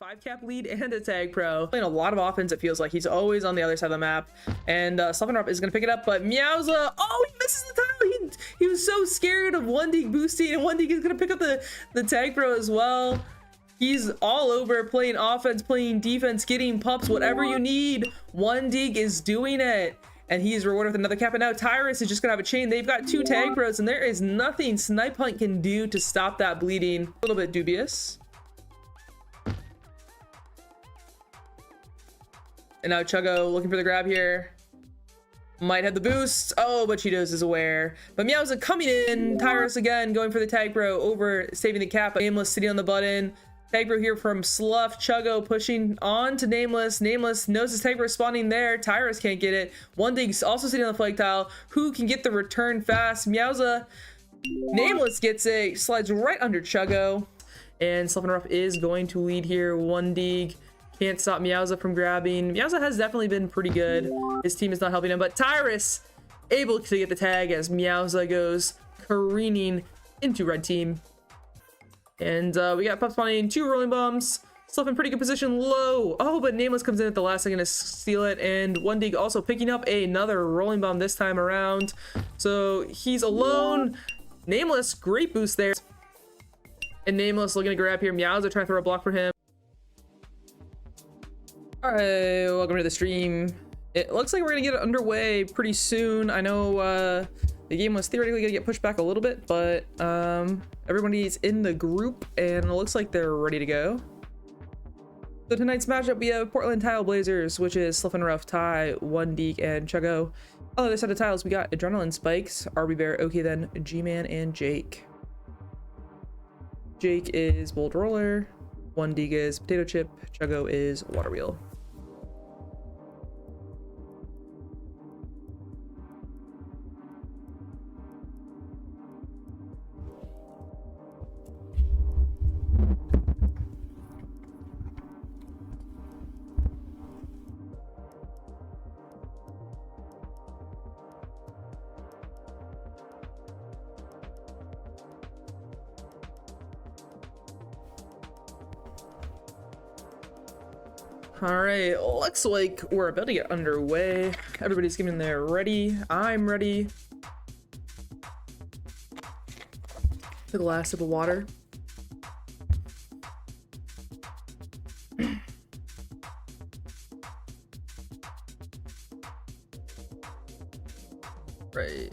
5 cap lead and a tag pro. Playing a lot of offense, it feels like. He's always on the other side of the map. And Sluffenruff is going to pick it up, but Meowza, oh, he misses the title. He was so scared of One Dig boosting, and One Dig is going to pick up the tag pro as well. He's all over, playing offense, playing defense, getting pups, whatever you need. One Dig is doing it. And he's rewarded with another cap. And now Tyrus is just going to have a chain. They've got 2 tag pros, and there is nothing Snipe Hunt can do to stop that bleeding. A little bit dubious. And now Chuggo looking for the grab here. Might have the boost. Oh, but Cheetos is aware. But Meowza coming in. Tyrus again going for the tag pro over saving the cap. Nameless sitting on the button. Tag pro here from Sluff. Chuggo pushing on to Nameless. Nameless knows his tag pro spawning there. Tyrus can't get it. One Dig's also sitting on the flag tile. Who can get the return fast? Meowza. Nameless gets it. Slides right under Chuggo. And Sluffenruff is going to lead here. One Dig can't stop Meowza from grabbing. Meowza has definitely been pretty good. His team is not helping him, but Tyrus able to get the tag as Meowza goes careening into red team. And we got Pup spawning 2 rolling bombs. Sluff in pretty good position low. Oh, but Nameless comes in at the last second to steal it. And One Dig also picking up another rolling bomb this time around. So he's alone. Nameless, great boost there. And Nameless looking to grab here. Meowza trying to throw a block for him. All right, welcome to the stream. It looks like we're gonna get it underway pretty soon. I know the game was theoretically gonna get pushed back a little bit, but everybody's in the group and it looks like they're ready to go. So tonight's matchup, we have Portland Tile Blazers, which is Sluffenruff, Ty, One Dig, and Chuggo. On the other side of tiles, we got Adrenaline Spikes, RB Bear, okay then, G-Man, and Jake. Jake is Bold Roller, One Dig is Potato Chip, Chuggo is Water Wheel. All right, looks like we're about to get underway. Everybody's getting there ready. I'm ready. Took a last sip of water. Right.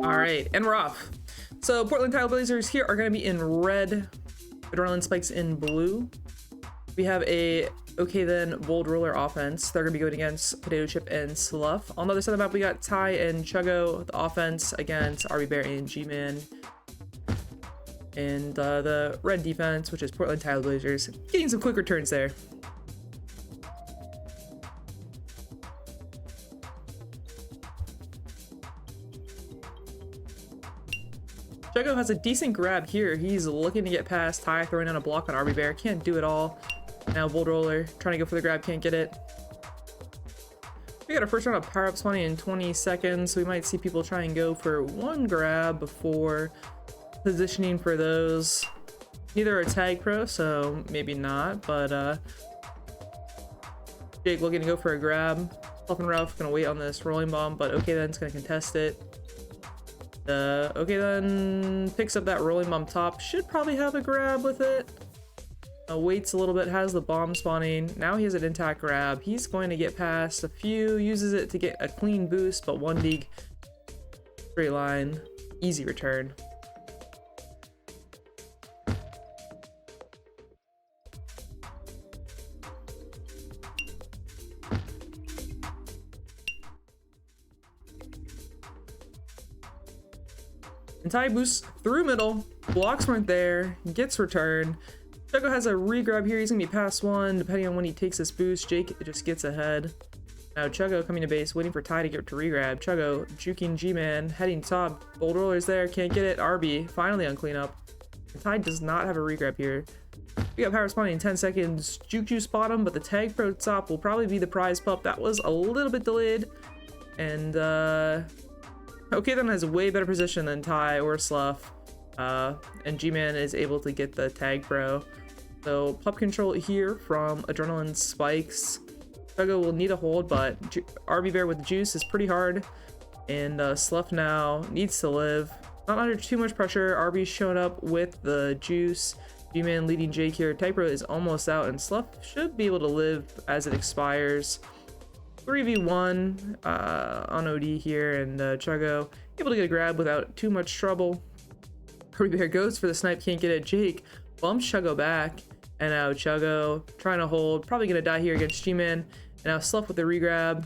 All right, and we're off. So Portland Tile Blazers here are going to be in red, Adrenaline Spikes in blue. We have a okay then Bold Roller offense. They're going to be going against Potato Chip and Sluff. On the other side of the map, we got Ty and Chuggo, the offense against RB Bear and G-Man. And the red defense, which is Portland Tile Blazers, getting some quick returns there. Chuggo has a decent grab here. He's looking to get past Ty, throwing down a block on RB Bear. Can't do it all. Now Bold Roller trying to go for the grab, can't get it. We got our first round of power up spawning in 20 seconds, so we might see people try and go for one grab before positioning for those. Neither are tag pro, so maybe not, but Jake looking to go for a grab. Sluffenruff gonna wait on this rolling bomb, but okay then's gonna contest it. Okay then picks up that rolling bomb top, should probably have a grab with it. Waits a little bit, has the bomb spawning. Now he has an intact grab. He's going to get past a few, uses it to get a clean boost, but One Dig straight line, easy return. And Ty boosts through middle, blocks weren't there, gets return. Chuggo has a regrab here, he's gonna be past one, depending on when he takes this boost. Jake just gets ahead. Now Chuggo coming to base, waiting for Ty to get to regrab. Chuggo juking G-Man, heading top. Bold Roller's there, can't get it. RB finally on cleanup. Ty does not have a regrab here. We got power spawning in 10 seconds. Juke Juice bottom, but the tag pro top will probably be the prize pup. That was a little bit delayed. And okay, then has a way better position than Ty or Slough. And G-Man is able to get the tag pro. So pup control here from Adrenaline Spikes. Chuggo will need a hold, but RB Bear with the juice is pretty hard. And Slough now needs to live. Not under too much pressure. RB's showing up with the juice. G-Man leading Jake here. Tag pro is almost out, and Slough should be able to live as it expires. 3v1 on OD here, and Chuggo able to get a grab without too much trouble. RB Bear goes for the snipe, can't get it. Jake bumps Chuggo back, and now Chuggo trying to hold, probably gonna die here against G-Man. And now Slough with the regrab,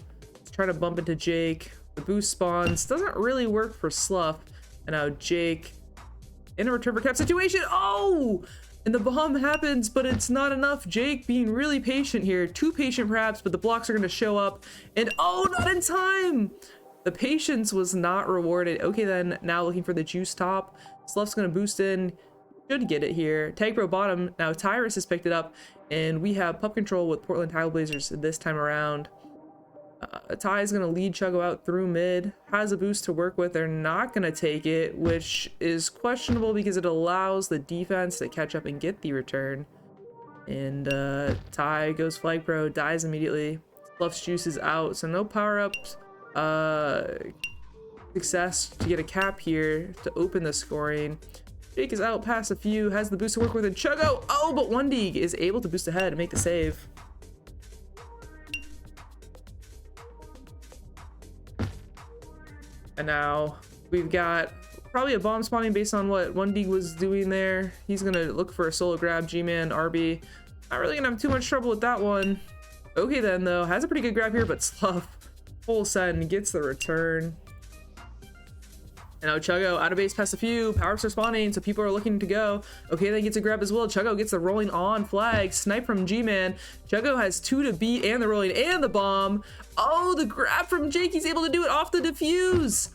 trying to bump into Jake. The boost spawns, doesn't really work for Slough. And now Jake in a return for cap situation. Oh! And the bomb happens, but it's not enough. Jake being really patient here. Too patient perhaps, but the blocks are gonna show up. And oh, not in time! The patience was not rewarded. Okay then, now looking for the juice top. Slough's gonna boost in. Should get it here. Tag pro bottom. Now Tyrus has picked it up. And we have pup control with Portland Trailblazers this time around. Ty is going to lead Chuggo out through mid. Has a boost to work with. They're not going to take it, which is questionable because it allows the defense to catch up and get the return. And Ty goes flag pro, dies immediately. Fluff's juice is out, so no power-ups. Success to get a cap here to open the scoring. Jake is out past a few, has the boost to work with, and Chuggo, oh, but one Dig is able to boost ahead and make the save. And now we've got probably a bomb spawning based on what 1D was doing there. He's gonna look for a solo grab. G-Man, RB. Not really gonna have too much trouble with that one. Okay then though, has a pretty good grab here, but Slough full send gets the return. And now Chuggo out of base past a few. Power-ups are spawning, so people are looking to go. Okay, then gets a grab as well. Chuggo gets the rolling on flag. Snipe from G-Man. Chuggo has 2 to beat and the rolling and the bomb. Oh, the grab from Jake. He's able to do it off the defuse.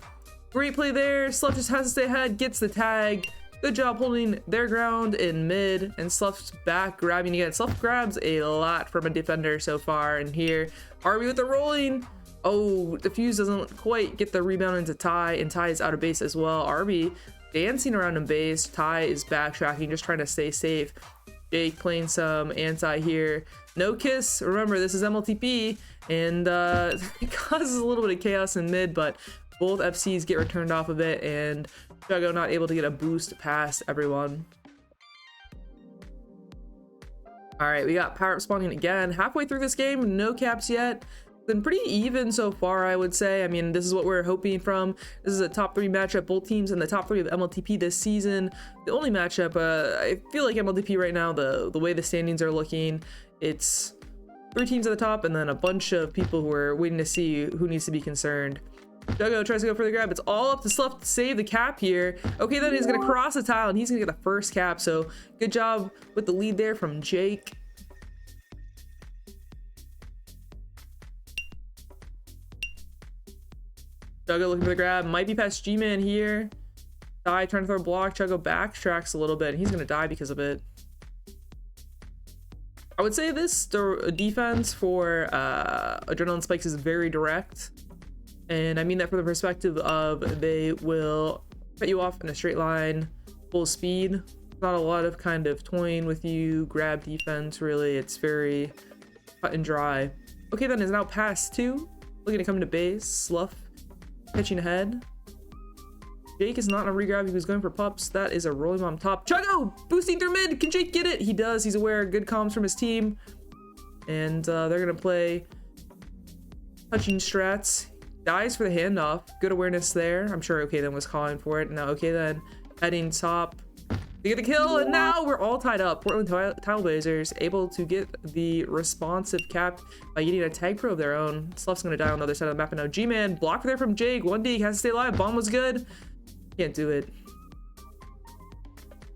Great play there. Slough just has to stay ahead. Gets the tag. Good job holding their ground in mid. And Slough's back grabbing again. Slough grabs a lot from a defender so far. And here, RB with the rolling. Oh, the fuse doesn't quite get the rebound into Ty, and Ty is out of base as well. RB dancing around in base. Ty is backtracking, just trying to stay safe. Jake playing some anti here. No kiss. Remember, this is MLTP, and it causes a little bit of chaos in mid, but both FCs get returned off of it, and Chuggo not able to get a boost past everyone. All right, we got power up spawning again. Halfway through this game, no caps yet. Been pretty even so far, I would say. I mean, this is what we're hoping from. This is a top 3 matchup, both teams in the top 3 of MLTP this season. The only matchup, I feel like MLTP right now, the way the standings are looking, it's 3 teams at the top and then a bunch of people who are waiting to see who needs to be concerned. Chuggo tries to go for the grab. It's all up to Slough to save the cap here. Okay, then he's gonna cross the tile and he's gonna get the first cap. So good job with the lead there from Jake. Chuggo looking for the grab, might be past G-Man here. Die trying to throw a block. Chuggo backtracks a little bit and he's gonna die because of it. I would say this defense for Adrenaline Spikes is very direct, and I mean that from the perspective of they will cut you off in a straight line, full speed. Not a lot of kind of toying with you, grab defense really. It's very cut and dry. Okay, then is now past 2, looking to come to base. Slough pitching ahead. Jake is not in a regrab. He was going for pups. That is a rolling bomb top. Chuggo boosting through mid. Can Jake get it? He does. He's aware. Good comms from his team. And they're going to play touching strats. Dies for the handoff. Good awareness there. I'm sure Okay Then was calling for it. Now Okay Then heading top. They get the kill, and now we're all tied up. Portland Trailblazers able to get the responsive cap by getting a tag pro of their own. Slough's going to die on the other side of the map, and now G-Man blocked there from Jake. 1D has to stay alive. Bomb was good. Can't do it.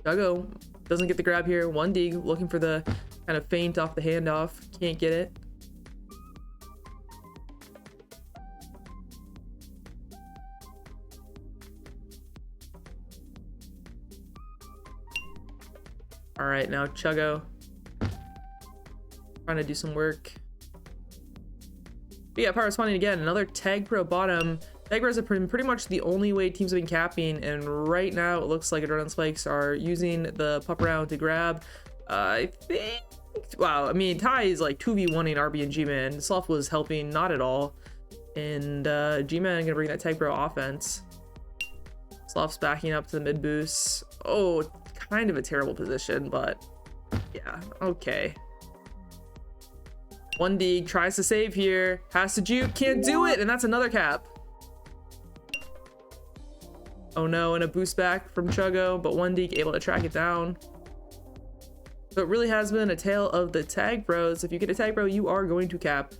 Chuggo doesn't get the grab here. 1D looking for the kind of feint off the handoff. Can't get it. All right, now Chuggo trying to do some work. But yeah, Power spawning again. Another Tag Pro bottom. Tag Pros have been pretty much the only way teams have been capping, and right now it looks like Adrenaline Spikes are using the pup round to grab. I think, wow, I mean, Ty is like 2v1ing RB and G-Man. Slough was helping not at all, and G-Man gonna bring that Tag Pro offense. Slough's backing up to the mid boost. Oh, kind of a terrible position, but yeah, okay. 1D tries to save here, has to juke, can't do it, and that's another cap. Oh no, and a boost back from Chuggo, but 1D able to track it down. So it really has been a tale of the Tag Bros. If you get a Tag Bro, you are going to cap,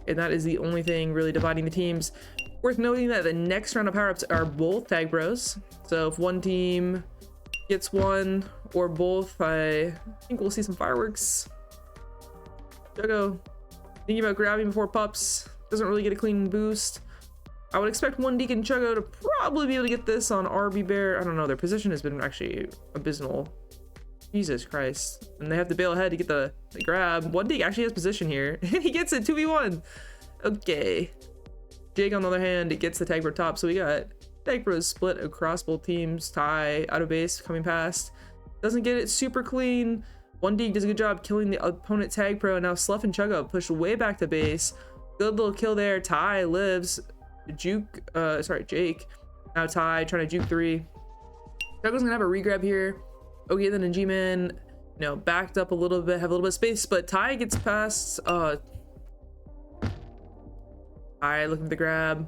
and that is the only thing really dividing the teams. Worth noting that the next round of power-ups are both Tag Bros. So if one team gets one or both, I think we'll see some fireworks. Chuggo thinking about grabbing before pups, doesn't really get a clean boost. I would expect 1D and Chuggo to probably be able to get this on RB Bear. I don't know, their position has been actually abysmal. Jesus Christ. And they have to bail ahead to get the grab. 1D actually has position here. He gets it, 2v1. Okay. Jake, on the other hand, it gets the Tag Bro top. So we got Tag Bros split across both teams. Ty out of base coming past. Doesn't get it super clean. 1D does a good job killing the opponent Tag Pro. And now Slough and Chuggo pushed way back to base. Good little kill there. Ty lives. Jake. Now Ty trying to juke 3. Chuggo's gonna have a regrab here. Okay, then G-Man, you know, backed up a little bit, have a little bit of space, but Ty gets past. Ty looking for the grab.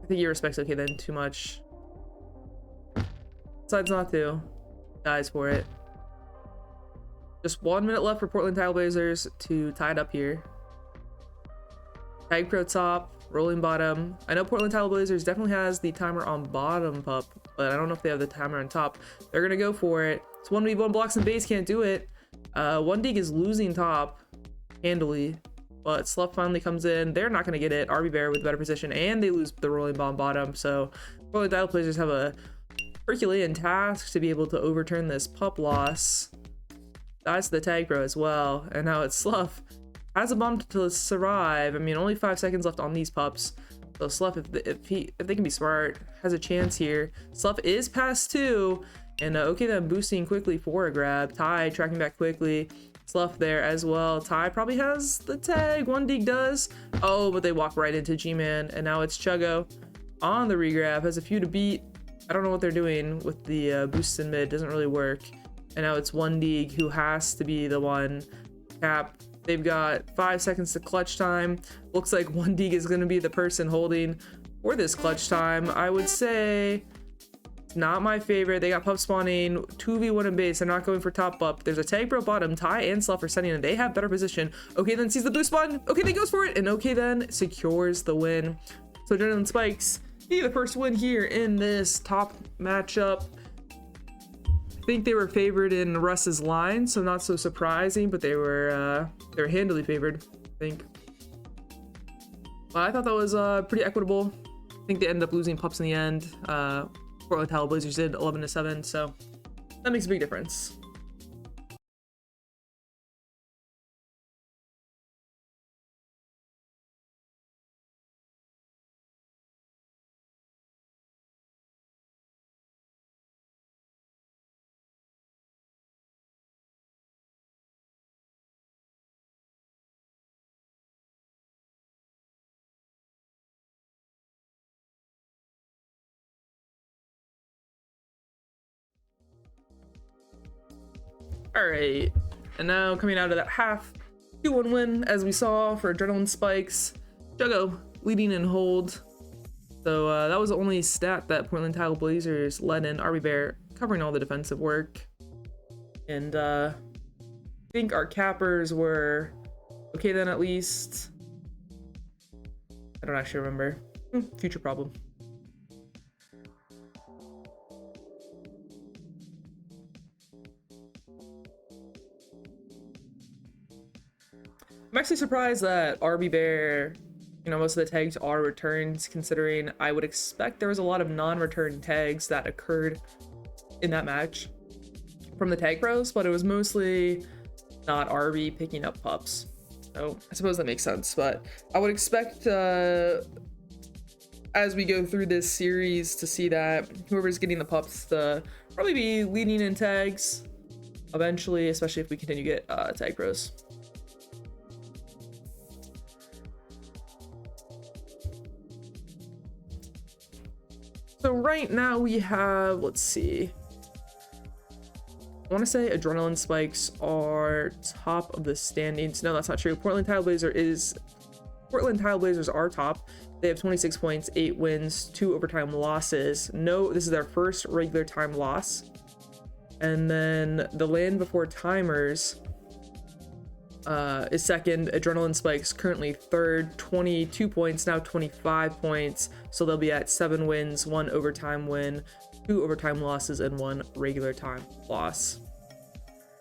I think he respects okay then too much. Decides not to. Dies for it. Just 1 minute left for Portland Trailblazers to tie it up here. Tag Pro top, rolling bottom. I know Portland Trailblazers definitely has the timer on bottom pup, but I don't know if they have the timer on top. They're gonna go for it. It's 1v1 blocks and base, can't do it. 1D is losing top handily, but Slough finally comes in. They're not gonna get it. RB Bear with better position, and they lose the rolling bomb bottom. So Portland Trailblazers have a Herculean task to be able to overturn this pup loss. Dies to the Tag Pro as well, and now it's Slough. Has a bomb to survive. I mean, only 5 seconds left on these pups. So Slough, if they can be smart, has a chance here. Slough is past 2, and okay, then boosting quickly for a grab. Ty tracking back quickly. Slough there as well. Ty probably has the tag. 1D does. Oh, but they walk right into G-Man, and now it's Chuggo on the regrab. Has a few to beat. I don't know what they're doing with the boost in mid. Doesn't really work. And now it's 1D who has to be the one cap. They've got 5 seconds to clutch time. Looks like 1D is going to be the person holding for this clutch time. I would say it's not my favorite. They got pup spawning 2v1 in base. They're not going for top up. There's a Tag Bro bottom. Ty and Slough are setting, and they have better position. Okay, then sees the boost button. Okay, then goes for it, and okay, then secures the win. So Adrenaline Spikes be the first win here in this top matchup. I think they were favored in Russ's line, so not so surprising, but they were handily favored, I think. But I thought that was pretty equitable. I think they ended up losing pups in the end. Portland Trailblazers did 11-7, so that makes a big difference. All right, and now coming out of that half 2-1 win, as we saw for Adrenaline Spikes, Chuggo leading in hold. So that was the only stat that Portland Trailblazers led in. RB Bear covering all the defensive work, and I think our cappers were okay then, at least. I don't actually remember. Future problem. I'm actually surprised that RB Bear, you know, most of the tags are returns, considering I would expect there was a lot of non-return tags that occurred in that match. from the tag pros, but it was mostly not RB picking up pups. So I suppose that makes sense, but I would expect as we go through this series to see that whoever's getting the pups to probably be leading in tags eventually, especially if we continue to get tag pros. So right now we have, let's see, I want to say adrenaline spikes are top of the standings. No, that's not true. Portland Trailblazers are top. They have 26 points, 8 wins, 2 overtime losses. No, this is their first regular time loss. And then the Land Before Timers is second. Adrenaline Spikes currently third, 22 points, now 25 points. So they'll be at 7 wins, 1 overtime win, 2 overtime losses, and 1 regular time loss.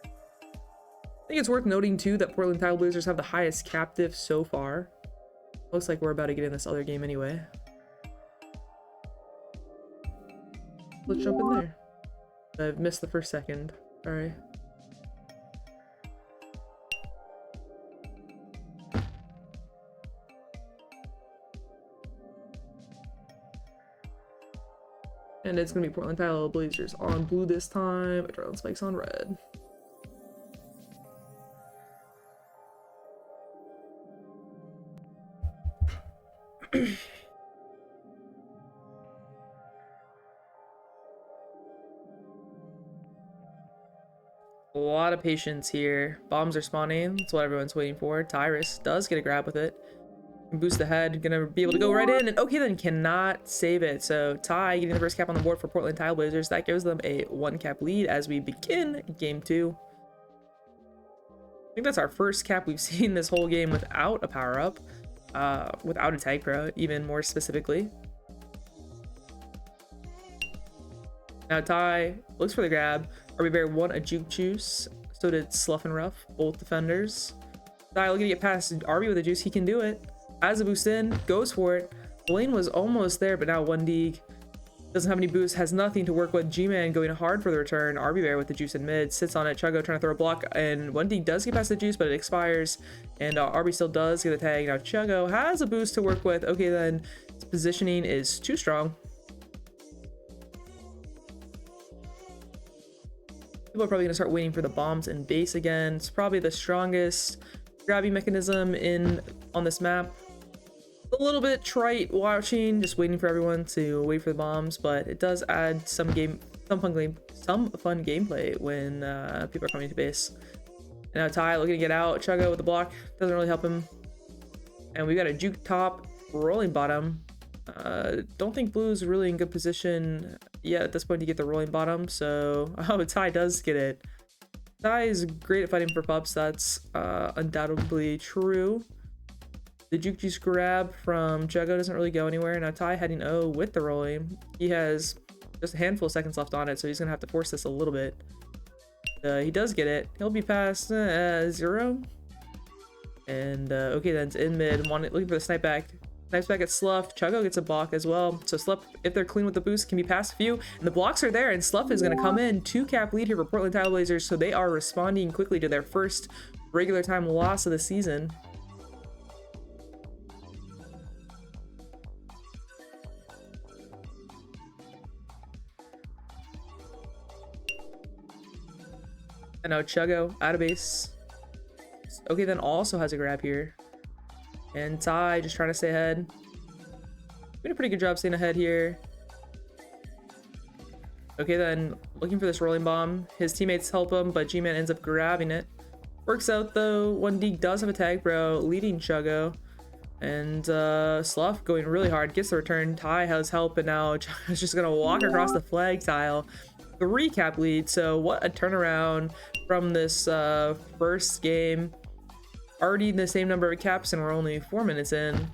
I think it's worth noting too that Portland Trailblazers have the highest captive so far. Looks like we're about to get in this other game anyway. Let's jump in there. I've missed the first second. Sorry. And it's gonna be Portland Trailblazers on blue this time. Adrenaline Spikes on red. A lot of patience here. Bombs are spawning. That's what everyone's waiting for. Tyrus does get a grab with it. Boost the head. Gonna be able to go right in. And okay, then cannot save it. So Ty getting the first cap on the board for Portland Trailblazers. That gives them a 1-cap lead as we begin game 2. I think that's our first cap we've seen this whole game without a power-up. Without a tag pro, even more specifically. Now Ty looks for the grab. RB Bear won a juke juice. So did Sluff and Ruff, both defenders. Ty looking to get past RB with a juice. He can do it. Has a boost in, goes for it. The lane was almost there, but now 1D doesn't have any boost, has nothing to work with. G-Man going hard for the return. RB Bear with the juice in mid, sits on it. Chuggo trying to throw a block, and 1D does get past the juice, but it expires. And RB still does get a tag. Now Chuggo has a boost to work with. Okay, then his positioning is too strong. People are probably going to start waiting for the bombs and base again. It's probably the strongest grabbing mechanism on this map. A little bit trite watching, just waiting for everyone to wait for the bombs, but it does add some fun gameplay when people are coming to base. And now Ty looking to get out. Chuggo with the block doesn't really help him. And we got a juke top, rolling bottom. Don't think blue is really in good position yet at this point to get the rolling bottom. So Ty does get it. Ty is great at fighting for pups. That's undoubtedly true. The juke juice grab from Chuggo doesn't really go anywhere. Now Ty heading O with the rolling. He has just a handful of seconds left on it, so he's gonna have to force this a little bit. He does get it. He'll be past 0. And okay, then it's in mid. Looking for the snipe back. Snipes back at Sluff. Chuggo gets a block as well. So Sluff, if they're clean with the boost, can be past a few. And the blocks are there, and Sluff is gonna come in. 2-cap lead here for Portland Trailblazers, so they are responding quickly to their first regular time loss of the season. And now Chuggo out of base. Okay, then also has a grab here. And Ty just trying to stay ahead. Doing a pretty good job staying ahead here. Okay, then looking for this rolling bomb. His teammates help him, but G-Man ends up grabbing it. Works out though. 1D does have a tag bro, leading Chuggo. And Sluff going really hard, gets the return. Ty has help, and now Chuggo's just gonna walk across the flag tile. 3-cap lead, so what a turnaround from this first game. Already the same number of caps, and we're only 4 minutes in.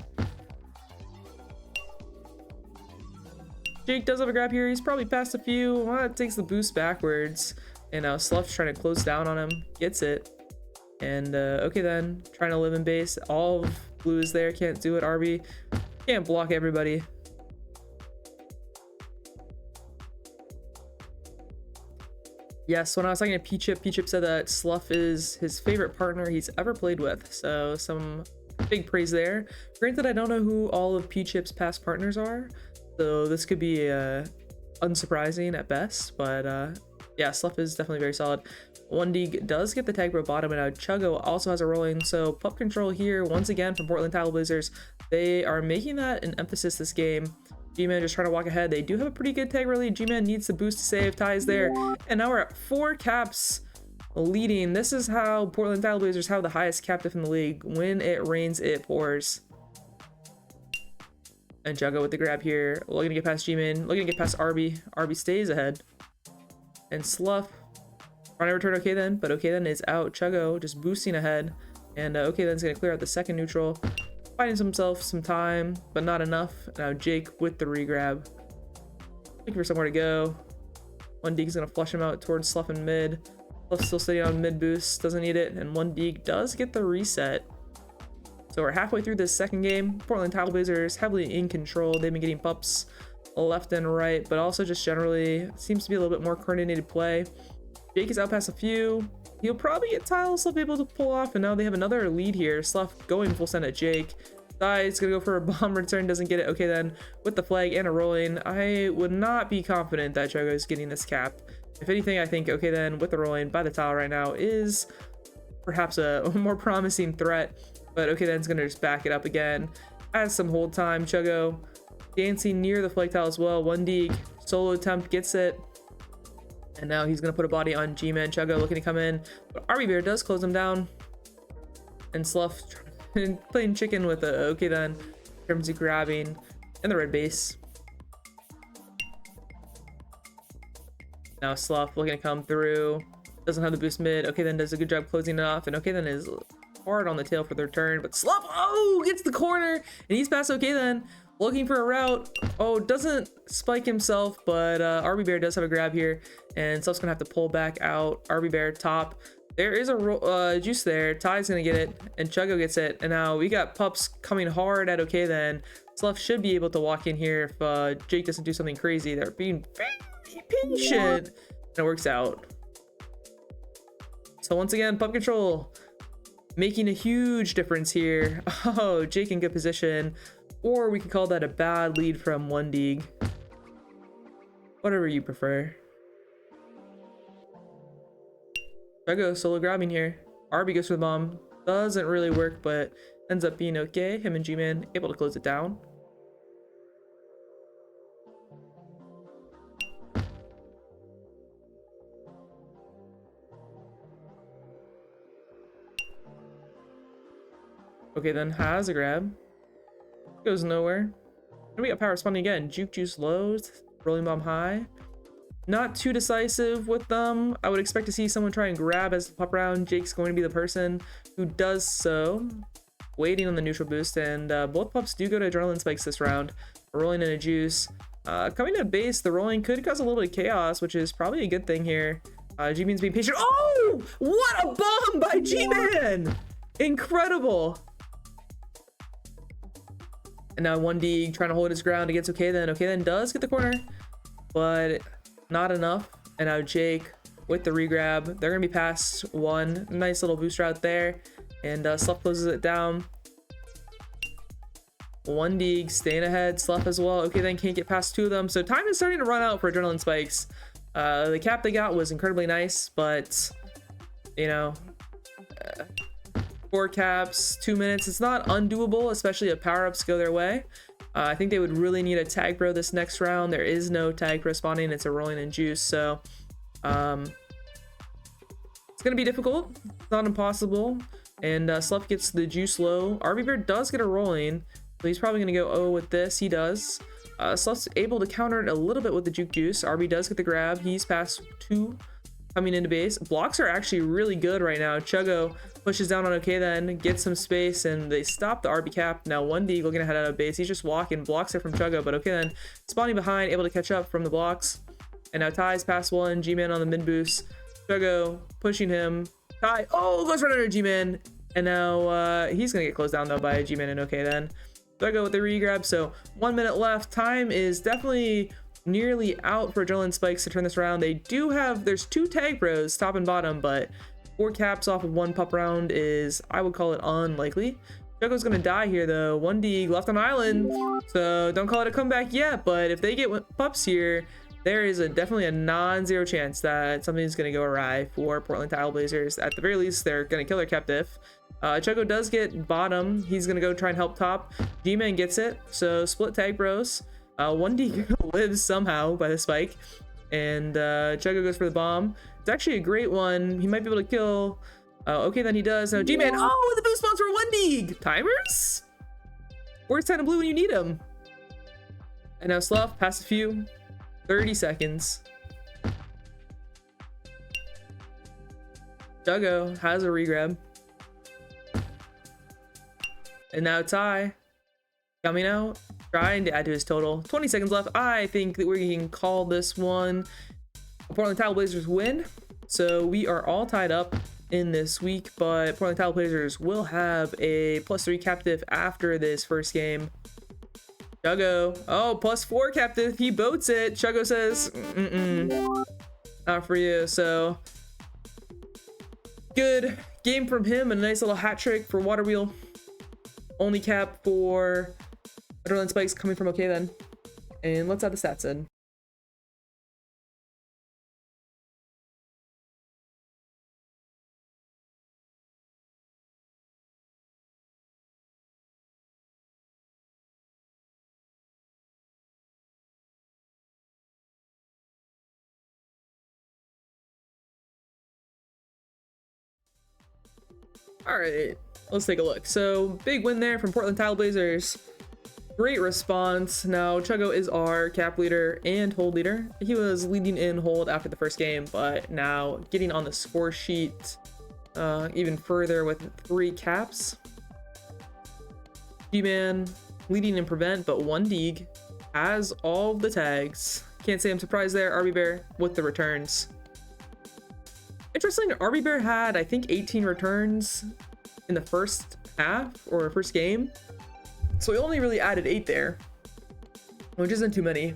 Jake does have a grab here. He's probably past a few. Well, it takes the boost backwards, and now Sluff's trying to close down on him. Gets it. And okay, then trying to live in base. All of blue is there. Can't do it. RB can't block everybody. Yes, when I was talking to P-Chip said that Slough is his favorite partner he's ever played with. So some big praise there. Granted, I don't know who all of P-Chip's past partners are, so this could be unsurprising at best. But yeah, Slough is definitely very solid. One Dig does get the tag bro bottom, and now Chuggo also has a rolling. So pup control here once again from Portland Trailblazers. They are making that an emphasis this game. G-Man just trying to walk ahead. They do have a pretty good tag rally. G-Man needs the boost to save. Ties there. And now we're at 4 caps leading. This is how Portland Trailblazers have the highest cap diff in the league. When it rains, it pours. And Chuggo with the grab here. Looking to get past G-Man. Looking to get past Arby. Arby stays ahead. And Slough trying to return Okay Then, but Okay Then is out. Chuggo just boosting ahead. And Okay Then's going to clear out the second neutral. Finding himself some time, but not enough. Now Jake with the regrab. Looking for somewhere to go. One Deeg is going to flush him out towards Slough and mid. Slough still sitting on mid boost, doesn't need it. And One Deeg does get the reset. So we're halfway through this second game. Portland Trailblazers heavily in control. They've been getting pups left and right, but also just generally seems to be a little bit more coordinated play. Jake is out past a few. He'll probably get tiles, Slough able to pull off, and now they have another lead here. Slough going full send at Jake. Dies, gonna go for a bomb return, doesn't get it. Okay then, with the flag and a rolling, I would not be confident that Chuggo is getting this cap. If anything, I think Okay then with the rolling by the tile right now is perhaps a more promising threat, but Okay then's gonna just back it up again. Has some hold time. Chuggo dancing near the flag tile as well. One Deeg solo attempt gets it. And now he's going to put a body on G-Man. Chuggo looking to come in. But Arby Bear does close him down. And Slough playing chicken with a Okay Then. In terms of grabbing in the red base. Now Slough looking to come through. Doesn't have the boost mid. Okay Then does a good job closing it off. And Okay Then is hard on the tail for the return. But Slough, oh, gets the corner. And he's past Okay Then. Looking for a route. Oh, doesn't spike himself, but Arby Bear does have a grab here, and Slough's gonna have to pull back out. Arby Bear top. There is a juice there. Ty's gonna get it, and Chuggo gets it. And now we got pups coming hard at Okay Then. Slough should be able to walk in here if Jake doesn't do something crazy. They're being very patient, and it works out. So once again, pup control making a huge difference here. Oh, Jake in good position. Or we could call that a bad lead from One Deeg. Whatever you prefer. Chuggo solo grabbing here. Arby goes for the bomb. Doesn't really work, but ends up being okay. Him and G-Man able to close it down. Okay then has a grab. Goes nowhere. And we got power responding again. Juke juice lows, rolling bomb high. Not too decisive with them. I would expect to see someone try and grab as the pop round. Jake's going to be the person who does so. Waiting on the neutral boost, and both pups do go to adrenaline spikes this round. Rolling in a juice. Coming to base, the rolling could cause a little bit of chaos, which is probably a good thing here. G-Man's being patient. Oh! What a bomb by G-Man! Incredible! And now One Deeg trying to hold his ground against Okay Then. Okay Then does get the corner, but not enough. And now Jake with the regrab. They're going to be past one. Nice little boost route there. And Slough closes it down. One Deeg staying ahead. Slough as well. Okay Then can't get past two of them. So time is starting to run out for adrenaline spikes. The cap they got was incredibly nice, but, you know... 4 caps, 2 minutes. It's not undoable, especially if power-ups go their way. I think they would really need a tag bro this next round. There is no tag bro spawning. It's a rolling and juice, so it's gonna be difficult. It's not impossible. And Slough gets the juice low. Arby Bear does get a rolling, so he's probably gonna go oh with this. He does. Slough's able to counter it a little bit with the juke juice. Arby does get the grab. He's past 2 coming into base. Blocks are actually really good right now. Chuggo pushes down on Okay Then, gets some space, and they stop the Arby cap. Now One Deeg looking to head out of base. He's just walking, blocks it from Chuggo, but Okay Then spawning behind, able to catch up from the blocks. And now Ty's past one. G-Man on the mid boost. Chuggo pushing him. Ty, oh, goes right under G-Man. And now he's gonna get closed down though by G-Man and Okay Then. Chuggo with the regrab. So 1 minute left. Time is definitely nearly out for Adrenaline Spikes to turn this around. They do have, there's 2 tag pros, top and bottom, but 4 caps off of 1 pup round is, I would call it unlikely. Juggo's gonna die here though. 1 Deeg left on island, so don't call it a comeback yet, but if they get pups here, there is definitely a non-zero chance that something's gonna go awry for Portland Tile Blazers. At the very least, they're gonna kill their captive. Juggo does get bottom. He's gonna go try and help top. G-Man gets it, so split tag bros. 1 Deeg lives somehow by the spike, and Juggo goes for the bomb. It's actually a great one. He might be able to kill. Okay, then he does. Now G-Man, oh, the boost bombs for 1 Deeg. Timers? Where's 10 and blue when you need him? And now Slough, past a few. 30 seconds. Juggo has a regrab. And now Ty coming out, trying to add to his total. 20 seconds left. I think that we can call this one a Portland Tile Blazers win. So we are all tied up in this week, but Portland Tile Blazers will have a +3 captive after this first game. Juggo, oh, +4 captive, he boats it. Juggo says, not for you. So good game from him, and a nice little hat trick for Water Wheel. Only cap for Adrenaline Spikes coming from okay then. And let's add the stats in. All right, let's take a look. So big win there from Portland Tile Blazers. Great response. Now Juggo is our cap leader and hold leader. He was leading in hold after the first game, but now getting on the score sheet even further with 3 caps. G-Man leading in prevent, but 1 Deeg has all the tags. Can't say I'm surprised there. RB Bear with the returns. Interesting, RB Bear had, I think, 18 returns in the first half or first game. So he only really added 8 there, which isn't too many.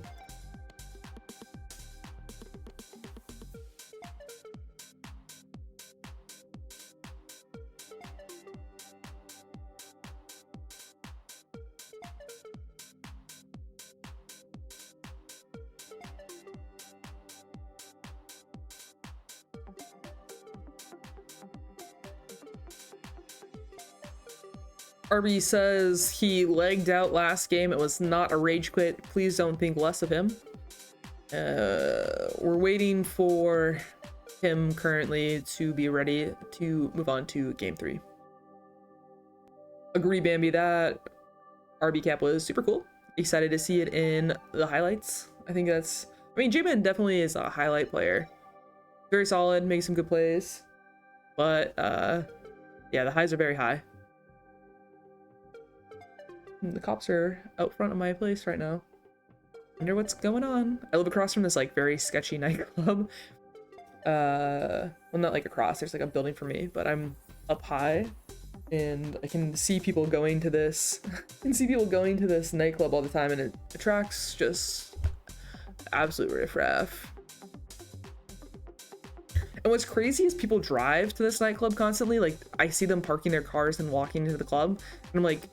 RB says he legged out last game. It was not a rage quit. Please don't think less of him. We're waiting for him currently to be ready to move on to game 3. Agree, Bambi, that RB cap was super cool. Excited to see it in the highlights. I think that's, I mean, J-Man definitely is a highlight player. Very solid, makes some good plays. But yeah, the highs are very high. The cops are out front of my place right now. Wonder what's going on. I live across from this like very sketchy nightclub. Well, not like across, there's like a building for me, but I'm up high and I can see people going to this nightclub all the time, and it attracts just absolute riffraff. And what's crazy is people drive to this nightclub constantly. Like, I see them parking their cars and walking into the club, and I'm like,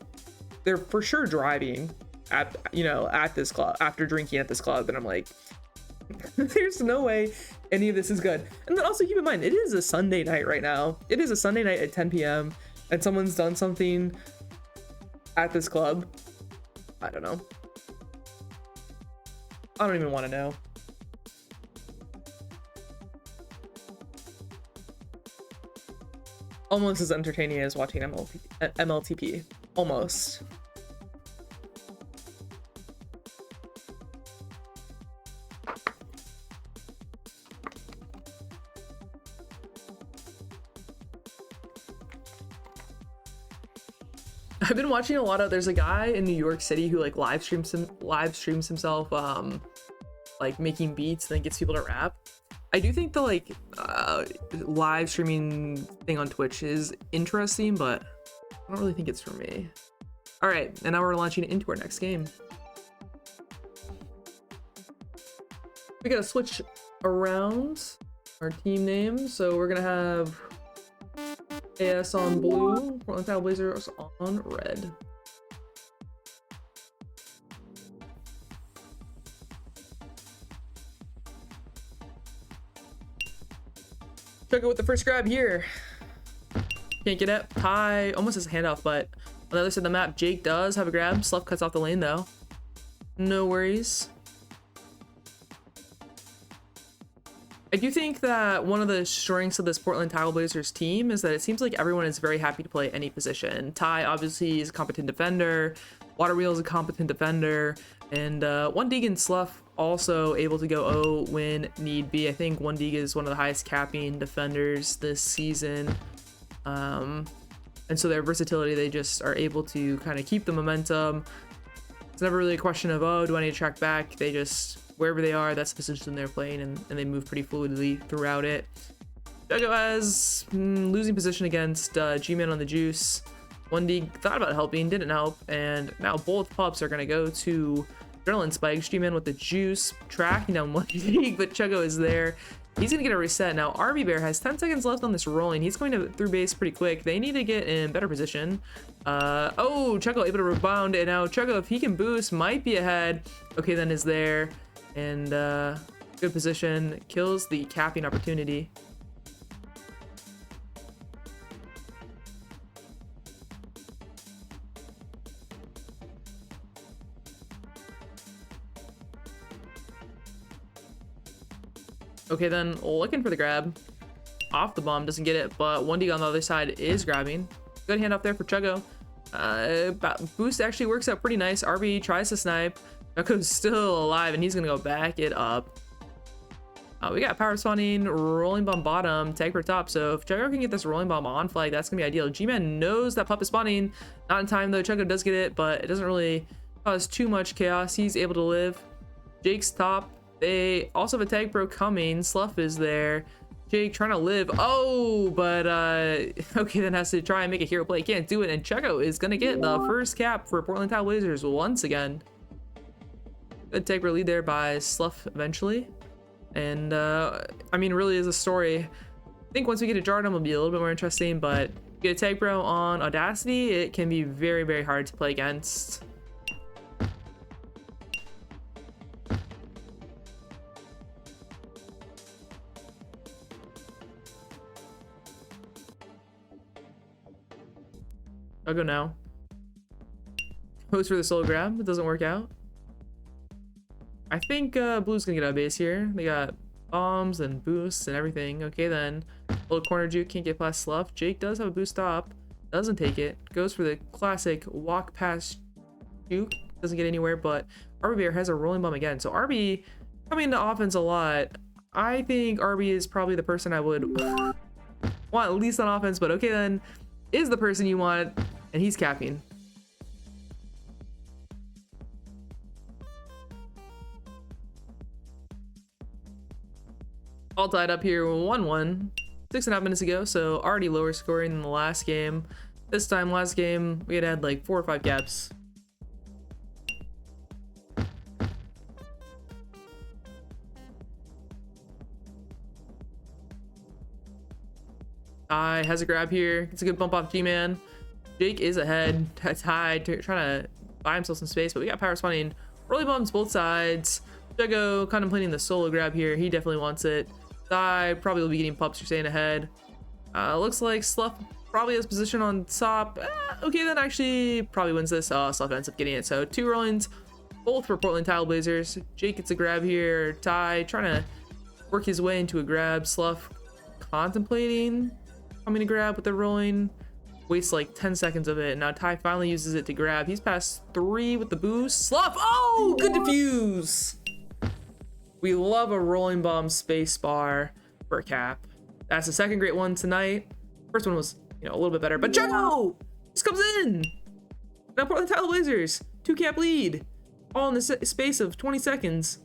they're for sure driving at, you know, at this club after drinking at this club, and I'm like, there's no way any of this is good. And then also keep in mind, it is a Sunday night right now. It is a Sunday night at 10 p.m. and someone's done something at this club. I don't know. I don't even want to know. Almost as entertaining as watching MLTP. Almost. I've been watching a lot of, there's a guy in New York City who like live streams himself like making beats and then gets people to rap. I do think the like live streaming thing on Twitch is interesting, but I don't really think it's for me. All right, and now we're launching into our next game. We gotta switch around our team names. So we're gonna have AS on blue, Portland Trail Blazers on red. Check out with the first grab here. Can't get it. Ty almost has a handoff, but on the other side of the map, Jake does have a grab. Sluff cuts off the lane though. No worries. I do think that one of the strengths of this Portland Tile Blazers team is that it seems like everyone is very happy to play any position. Ty obviously is a competent defender. Waterwheel is a competent defender. And One Dig and Sluff also able to go O when need be. I think One Dig is one of the highest capping defenders this season. And so their versatility, they just are able to kind of keep the momentum. It's never really a question of, oh, do I need to track back? They just, wherever they are, that's the position they're playing, and they move pretty fluidly throughout it. Jago has losing position against G-Man on the juice. One D thought about helping, didn't help, and now both pups are going to go to Adrenaline Spikes. G-Man with the juice, tracking down One D, but Chuggo is there. He's going to get a reset. Now, RB Bear has 10 seconds left on this rolling. He's going to through base pretty quick. They need to get in better position. Oh, Chuggo able to rebound, and now Chuggo, if he can boost, might be ahead. Okay, then is there. And good position, kills the capping opportunity. Okay, then looking for the grab. Off the bomb, doesn't get it, but One D on the other side is grabbing. Good handoff there for Chuggo. Boost actually works out pretty nice. RB tries to snipe. Chuggo's still alive, and he's gonna go back it up. We got power spawning, rolling bomb bottom, tag for top. So if Chuggo can get this rolling bomb on flag, that's gonna be ideal. G-Man knows that pup is spawning. Not in time though. Chuggo does get it, but it doesn't really cause too much chaos. He's able to live. Jake's top. They also have a tag pro coming. Sluff is there. Jake trying to live. Oh, but okay, then has to try and make a hero play. Can't do it, and Chuggo is gonna get the first cap for Portland Tile Blazers once again. Good tag pro lead there by Sluff eventually. And I mean, really is a story. I think once we get a Jardim, it'll be a little bit more interesting, but get a tag pro on Audacity, it can be very, very hard to play against. I'll go now. Goes for the solo grab. It doesn't work out. I think Blue's gonna get out of base here. They got bombs and boosts and everything. Okay, then. Little corner juke, can't get past Sluff. Jake does have a boost stop. Doesn't take it. Goes for the classic walk past juke. Doesn't get anywhere, but RB Bear has a rolling bomb again. So RB coming into offense a lot. I think RB is probably the person I would want at least on offense, but okay, then. Is the person you want, and he's capping. All tied up here, 1-1, 6.5 minutes ago, so already lower scoring than the last game. This time, last game, we had like 4 or 5 caps. Has a grab here. It's a good bump off G-Man. Jake is ahead. Tied, trying to buy himself some space, but we got power spawning. Rolling bombs both sides. Jago contemplating the solo grab here. He definitely wants it. Ty probably will be getting pups for staying ahead. Looks like Sluff probably has position on top. Okay, then actually probably wins this. Sluff ends up getting it. So 2 rollings, both for Portland Tile Blazers. Jake gets a grab here. Ty trying to work his way into a grab. Sluff contemplating coming to grab with the rolling, wastes like 10 seconds of it. Now Ty finally uses it to grab. He's past 3 with the boost. Sluff, oh, good defuse. We love a rolling bomb space bar for a cap. That's the second great one tonight. First one was, you know, a little bit better, but Jago just comes in. Now Portland Tile Blazers, 2 cap lead, all in the space of 20 seconds.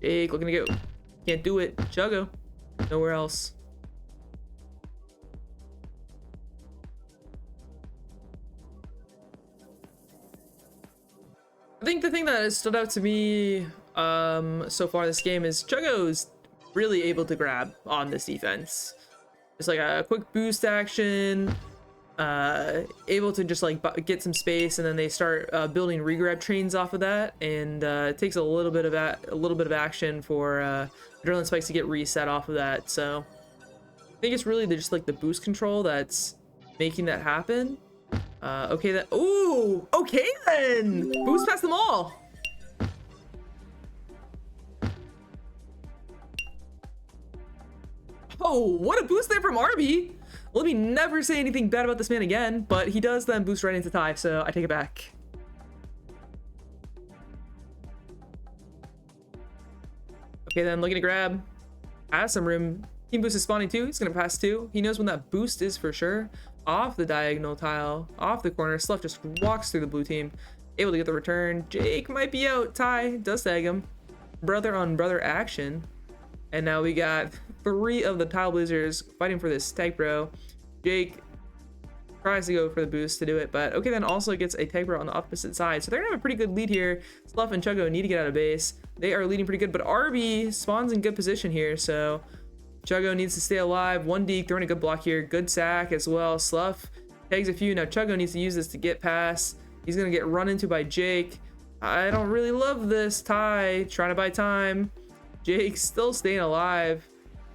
Jake looking to go. Can't do it. Chuggo. Nowhere else. I think the thing that has stood out to me so far this game is Chuggo's really able to grab on this defense. It's like a quick boost action, able to just like get some space, and then they start building regrab trains off of that, and it takes a little bit of action for adrenaline spikes to get reset off of that. So I think it's really just like the boost control that's making that happen. Okay then. Ooh, okay then. Boost past them all. Oh, what a boost there from Arby. Let me never say anything bad about this man again, but he does then boost right into Ty, so I take it back. Okay then, looking to grab. Has some room. Team boost is spawning too. He's gonna pass two. He knows when that boost is for sure. Off the diagonal tile, off the corner. Sluff just walks through the blue team. Able to get the return. Jake might be out. Ty does tag him. Brother on brother action. And now we got 3 of the Tile Blazers fighting for this tag bro. Jake tries to go for the boost to do it, but okay then also gets a tag bro on the opposite side. So they're gonna have a pretty good lead here. Sluff and Chuggo need to get out of base. They are leading pretty good, but RB spawns in good position here, so Chuggo needs to stay alive. 1D throwing a good block here. Good sack as well. Sluff tags a few. Now Chuggo needs to use this to get past. He's gonna get run into by Jake. I don't really love this. Ty trying to buy time. Jake still staying alive,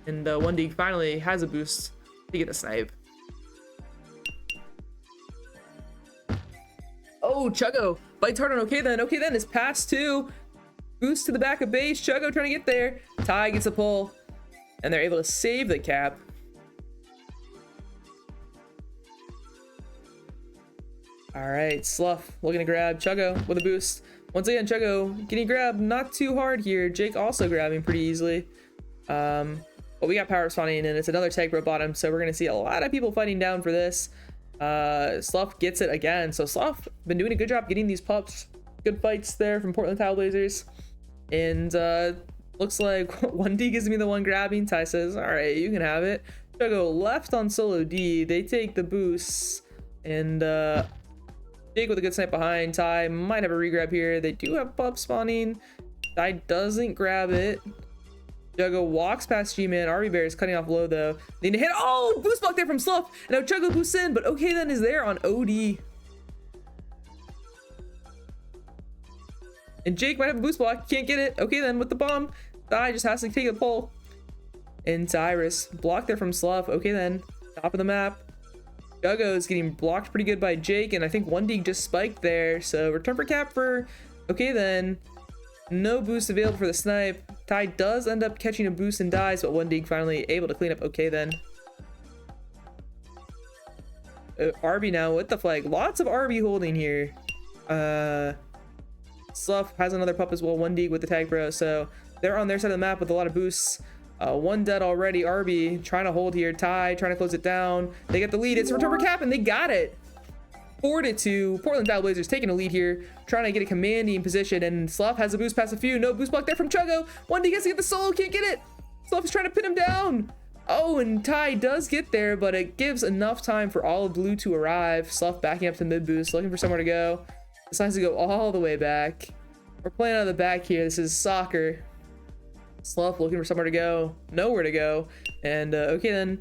and 1D finally has a boost to get a snipe. Oh, Chuggo bites hard on okay then. Okay then is pass 2. Boost to the back of base. Chuggo trying to get there. Ty gets a pull, and they're able to save the cap. All right, Sluff looking to grab Chuggo with a boost. Once again, Chuggo getting grabbed not too hard here. Jake also grabbing pretty easily. But we got power spawning, and it's another tag bro bottom, so we're gonna see a lot of people fighting down for this. Sluff gets it again. So Sluff been doing a good job getting these pups. Good fights there from Portland Tile Blazers. And looks like 1D gives me the one grabbing. Ty says, all right, you can have it. Chuggo left on solo D. They take the boosts, and Jake with a good snipe behind. Ty might have a regrab here. They do have pup spawning. Ty doesn't grab it. Chuggo walks past G-Man. RB Bear is cutting off low though. They need to hit. Oh, boost block there from Sluff. And now Chuggo boosts in, but okay then is there on OD. And Jake might have a boost block. Can't get it. Okay then with the bomb. Ty just has to take a pull. And Tyrus blocked there from Sluff. Okay then. Top of the map. Chuggo is getting blocked pretty good by Jake, and I think 1D just spiked there. So return for cap for okay then. No boost available for the snipe. Ty does end up catching a boost and dies, but 1D finally able to clean up okay then. RB now with the flag. Lots of RB holding here. Sluff has another pup as well. 1D with the tag bro, so they're on their side of the map with a lot of boosts. One dead already. RB trying to hold here. Ty trying to close it down. They get the lead. It's a return for cap, and they got it. 4-2. Portland Tile Blazers taking a lead here, trying to get a commanding position, and Sluff has a boost past a few. No boost block there from Chuggo. 1D gets to get the solo, can't get it. Sluff is trying to pin him down. Oh, and Ty does get there, but it gives enough time for all of blue to arrive. Sluff backing up to mid boost, looking for somewhere to go. Decides to go all the way back. We're playing out of the back here. This is soccer. Sluff looking for somewhere to go, nowhere to go, and okay then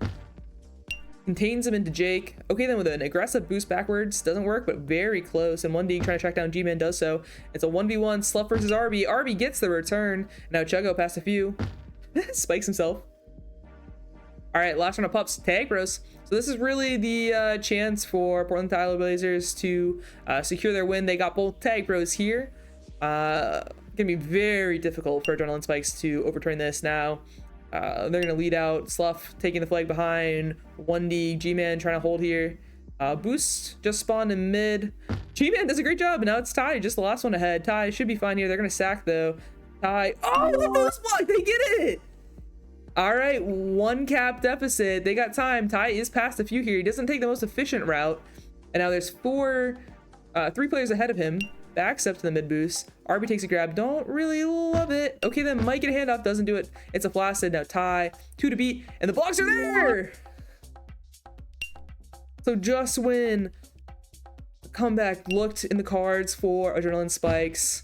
contains him into Jake. Okay then with an aggressive boost backwards, doesn't work, but very close, and 1D trying to track down G-Man does so. It's a 1v1 Sluff versus RB. RB gets the return. Now Chuggo past a few. Spikes himself. All right, last round of pups, tag bros. So this is really the chance for Portland Tile Blazers to secure their win. They got both tag bros here. Gonna be very difficult for adrenaline spikes to overturn this now. They're gonna lead out. Sluff taking the flag behind. 1D G-Man trying to hold here. Boost just spawned in mid. G-Man does a great job, and now it's Ty, just the last one ahead. Ty should be fine here. They're gonna sack though. Ty, oh, the boost block, they get it. All right, 1 cap deficit. They got time. Ty is past a few here. He doesn't take the most efficient route, and now there's 3 players ahead of him. Backs up to the mid boost. RB takes a grab. Don't really love it. Okay, then might get a handoff. Doesn't do it. It's a flaccid. Now Ty. 2 to beat. And the blocks are there. So just when comeback looked in the cards for Adrenaline Spikes.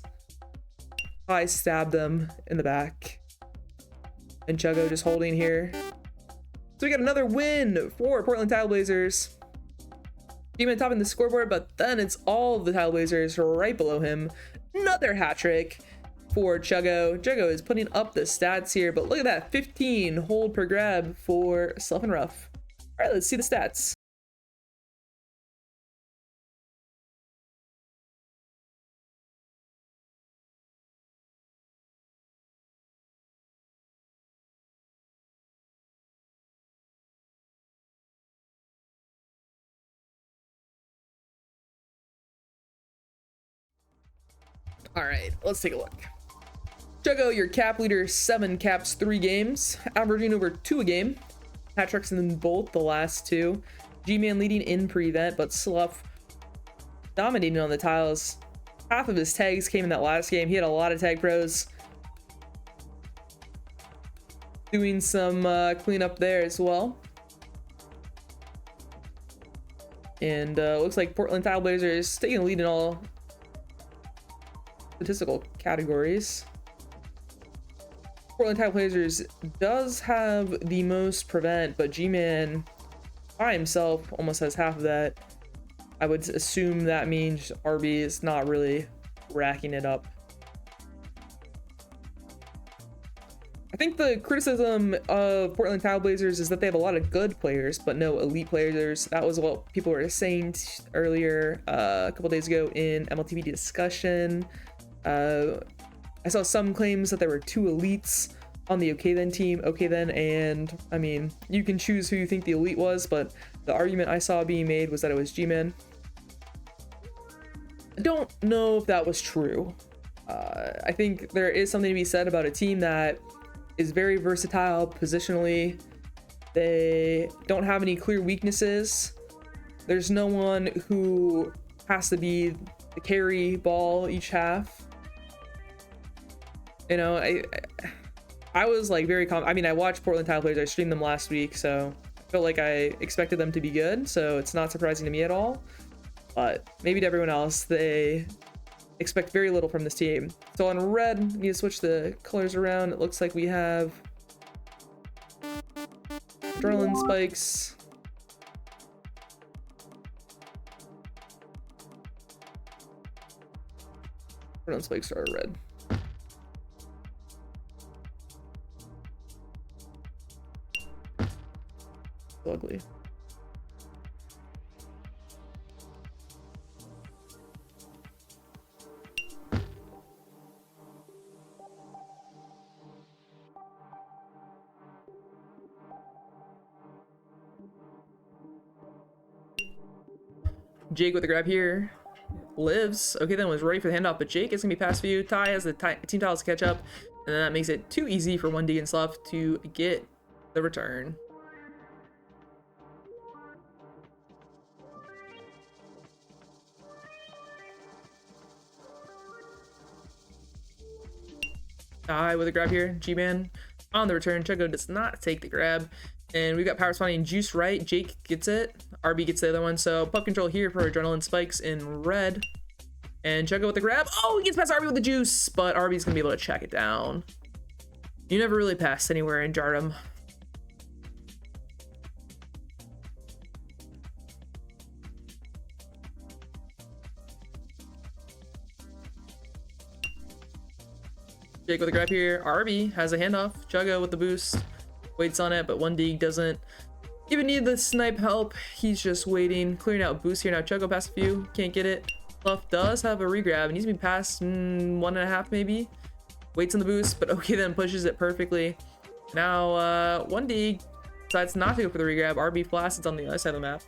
I stabbed them in the back. And Chuggo just holding here. So we got another win for Portland Trailblazers. G-Man topping the scoreboard, but then it's all the Trailblazers right below him. Another hat trick for Chuggo. Chuggo is putting up the stats here, but look at that, 15 hold per grab for Slough and Rough. All right, let's see the stats. All right, let's take a look. Chuggo, your cap leader, 7 caps, 3 games, averaging over 2 a game. Hat tricks in both the last 2. G-Man leading in prevent, but Slough dominating on the tiles. Half of his tags came in that last game. He had a lot of tag pros. Doing some cleanup there as well. And looks like Portland Trailblazers taking the lead in all statistical categories. Portland Trailblazers does have the most prevent, but G-Man by himself almost has half of that. I would assume that means RB is not really racking it up. I think the criticism of Portland Trailblazers is that they have a lot of good players, but no elite players. That was what people were saying earlier a couple days ago in MLTP discussion. I saw some claims that there were 2 elites on the OK Then team. OK Then, and I mean, you can choose who you think the elite was, but the argument I saw being made was that it was G-Man. I don't know if that was true. I think there is something to be said about a team that is very versatile positionally. They don't have any clear weaknesses. There's no one who has to be the carry ball each half. You know, I was like very I mean, I watched Portland Trailblazers. I streamed them last week, so I felt like I expected them to be good, so it's not surprising to me at all. But maybe to everyone else, they expect very little from this team. So on red, we need to switch the colors around. It looks like we have Adrenaline Spikes. Adrenaline Spikes are red. Ugly. Jake with the grab here. Lives. Okay, then was ready for the handoff, but Jake is gonna be past view. Ty has the team tiles to catch up, and then that makes it too easy for 1D and Slough to get the return. Ty with a grab here. G-Man on the return. Chuggo does not take the grab. And we've got power spawning Juice right. Jake gets it. RB gets the other one. So pup control here for Adrenaline Spikes in red. And Chuggo with the grab. Oh, he gets past RB with the juice, but RB's gonna be able to check it down. You never really passed anywhere in Jardum. Jake with a grab here. RB has a handoff. Chuggo with the boost. Waits on it, but 1D doesn't even need the snipe help. He's just waiting. Clearing out boost here now. Chuggo past a few. Can't get it. Slough does have a regrab. Needs to be past 1.5 maybe. Waits on the boost, but okay then pushes it perfectly. Now 1D decides not to go for the regrab. RB flaccid on the other side of the map.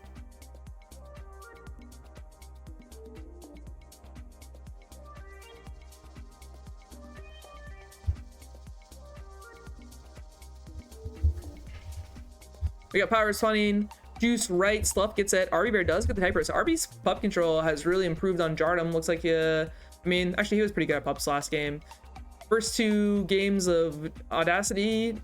We got power spawning, Juice right, Slough gets it. RB Bear does get the hyper. So RB's pup control has really improved on Jardum. Looks like, I mean, actually he was pretty good at pups last game. First 2 games of Audacity,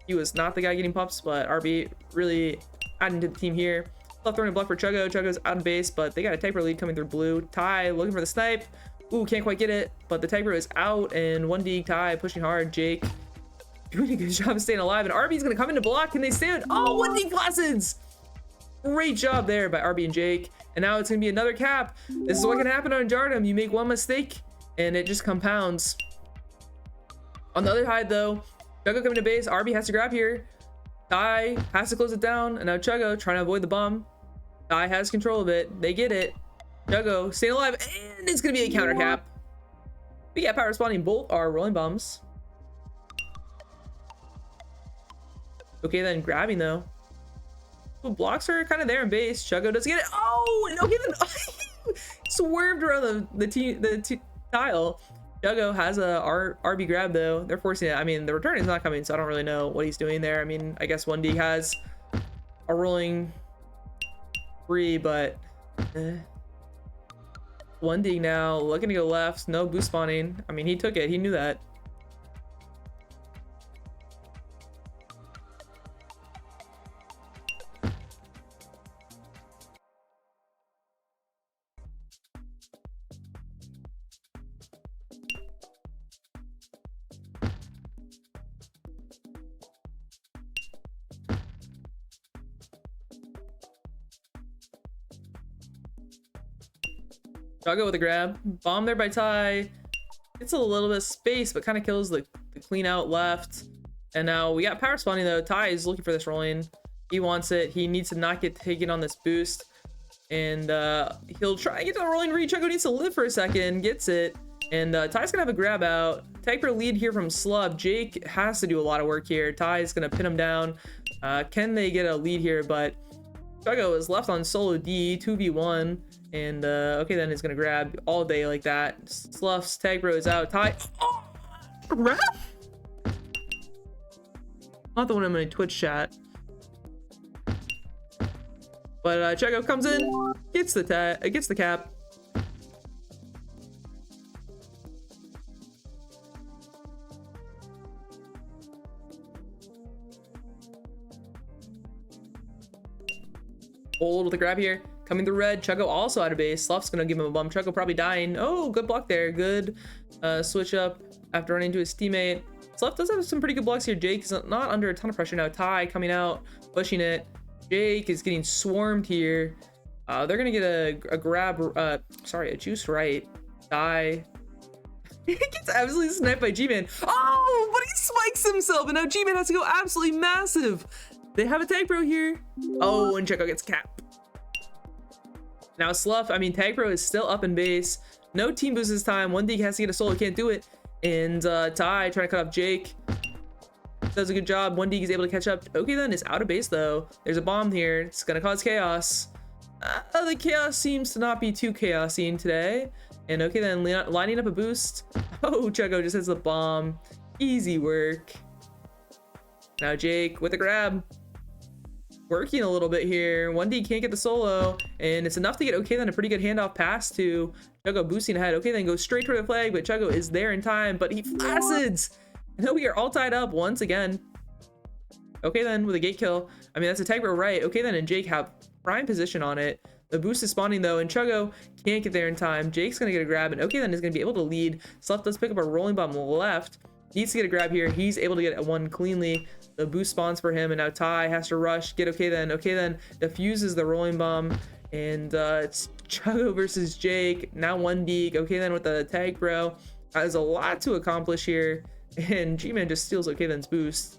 he was not the guy getting pups, but RB really adding to the team here. Left throwing a block for Chuggo. Chuggo's out of base, but they got a Type lead coming through blue. Ty looking for the snipe. Ooh, can't quite get it, but the Type is out, and 1D Ty pushing hard. Jake doing a good job of staying alive, and RB's gonna come in to block. Can they stand? Oh, 1D Placids! Great job there by RB and Jake. And now it's gonna be another cap. This is what can happen on Jardum. You make one mistake, and it just compounds. On the other side, though, Chuggo coming to base. RB has to grab here. Ty has to close it down, and now Chuggo trying to avoid the bomb. Ty has control of it. They get it. Chuggo staying alive, and it's gonna be a counter cap. We got power spawning both our rolling bombs. Okay, then grabbing though. Well, blocks are kind of there in base. Chuggo doesn't get it. Oh, and okay then swerved around the tile. Chuggo has a RB grab though. They're forcing it. I mean, the return is not coming, so I don't really know what he's doing there. I mean, I guess 1D has a rolling free, but 1D now looking to go left. No boost spawning. I mean, he took it. He knew that. Chuggo with a grab. Bomb there by Ty. It's a little bit of space, but kind of kills the clean out left. And now we got power spawning though. Ty is looking for this rolling. He wants it. He needs to not get taken on this boost. And he'll try and get to the rolling read. Chuggo needs to live for a second. Gets it. And Ty's gonna have a grab out. Typer lead here from Slub. Jake has to do a lot of work here. Ty's gonna pin him down. Can they get a lead here? But Chuggo is left on solo D, 2v1. And okay, then he's gonna grab all day like that. Sluff's tag bro is out. Ty, oh, grab? Not the one in my Twitch chat. But Chuggo comes in, gets the cap. Hold with the grab here. Coming through red. Chuggo also out of base. Sluff's gonna give him a bump. Chuggo probably dying. Oh, good block there. Good switch up after running into his teammate. Sluff does have some pretty good blocks here. Jake is not under a ton of pressure now. Ty coming out, pushing it. Jake is getting swarmed here. They're gonna get a grab, a juice right. Ty. He gets absolutely sniped by G-Man. Oh, but he spikes himself, and now G-Man has to go absolutely massive. They have a tag bro here. Oh, and Chuggo gets cap. Now Sluff, I mean, Tag Pro is still up in base. No team boost this time. 1D has to get a solo, can't do it. And Ty trying to cut off Jake. Does a good job. 1D is able to catch up. Okay, then is out of base though. There's a bomb here. It's gonna cause chaos. The chaos seems to not be too chaosy today. And okay, then lining up a boost. Oh, Chuggo just has the bomb. Easy work. Now Jake with a grab. Working a little bit here. 1D can't get the solo, and it's enough to get okay then a pretty good handoff pass to Chuggo boosting ahead. Okay, then goes straight toward the flag, but Chuggo is there in time, but he flacids. And we are all tied up once again. Okay, then with a gate kill. I mean, that's a tag bro right. Okay, then and Jake have prime position on it. The boost is spawning though, and Chuggo can't get there in time. Jake's gonna get a grab, and okay then is gonna be able to lead. Sluff does pick up a rolling bomb left. Needs to get a grab here. He's able to get one cleanly. The boost spawns for him, and now Ty has to rush. Get okay then. Okay then diffuses the rolling bomb, and it's Chuggo versus Jake. Now 1D. Okay then with the tag bro. Has a lot to accomplish here, and G-Man just steals okay then's boost.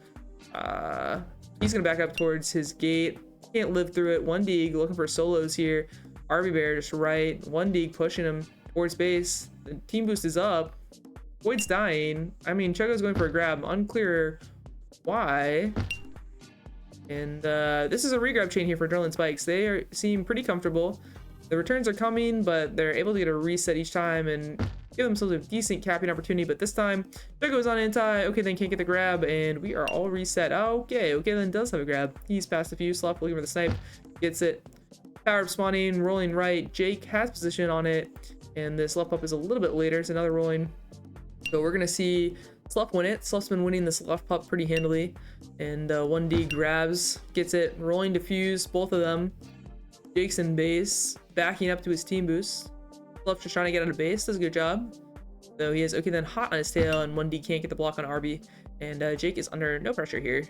He's gonna back up towards his gate. Can't live through it. 1D looking for solos here. RB Bear just right. 1D pushing him towards base. The team boost is up. Void's dying. I mean, Chuggo's going for a grab. Unclear why. And this is a regrab chain here for Adrenaline Spikes. They seem pretty comfortable. The returns are coming, but they're able to get a reset each time and give themselves a decent capping opportunity. But this time, Chuggo's on anti. Okay, then can't get the grab, and we are all reset. Okay, then does have a grab. He's past a few. Sloth looking for the snipe. Gets it. Power up spawning, rolling right. Jake has position on it, and this left up is a little bit later. It's another rolling. So we're gonna see Sluff win it. Sluff's been winning this left pup pretty handily. And 1D grabs, gets it, rolling diffuse, both of them. Jake's in base, backing up to his team boost. Fluff just trying to get out of base, does a good job. So he has okay then hot on his tail, and 1D can't get the block on RB. And Jake is under no pressure here.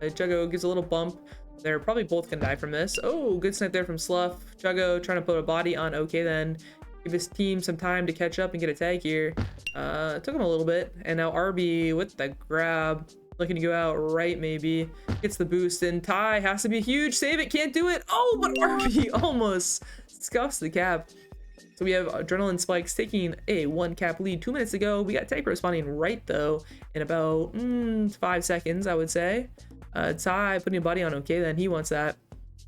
Juggo gives a little bump. They're probably both gonna die from this. Oh, good snipe there from Sluff. Juggo trying to put a body on okay then. Give his team some time to catch up and get a tag here. Took him a little bit. And now RB with the grab. Looking to go out right maybe. Gets the boost, and Ty has to be huge. Save it, can't do it. Oh, but RB almost scuffs the cap. So we have Adrenaline Spikes taking a 1 cap lead 2 minutes ago. We got Type responding right though in about 5 seconds, I would say. Ty putting a body on okay then. He wants that.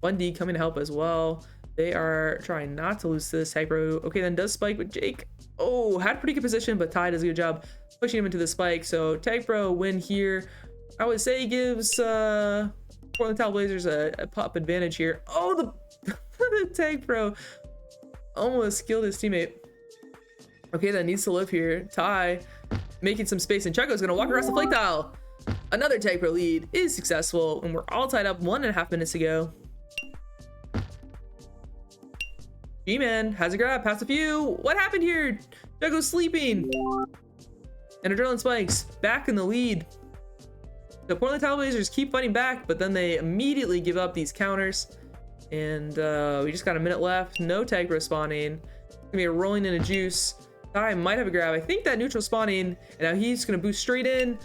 1D coming to help as well. They are trying not to lose to this. Typro okay then does spike with Jake. Oh, had pretty good position, but Ty does a good job pushing him into the spike. So Typro win here. I would say gives Portland Trail Blazers a pop advantage here. Oh, the Typro almost killed his teammate. Okay, that needs to live here. Ty making some space, and Checo's gonna walk across the plate tile. Another Typro lead is successful, and we're all tied up 1.5 minutes to go. G-Man has a grab past a few. What happened here? Checo's sleeping. And Adrenaline Spikes back in the lead. The Portland Trail Blazers keep fighting back, but then they immediately give up these counters. And we just got a minute left. No tag respawning. It's gonna be a rolling in a juice. Ty might have a grab. I think that neutral spawning. And now he's gonna boost straight in.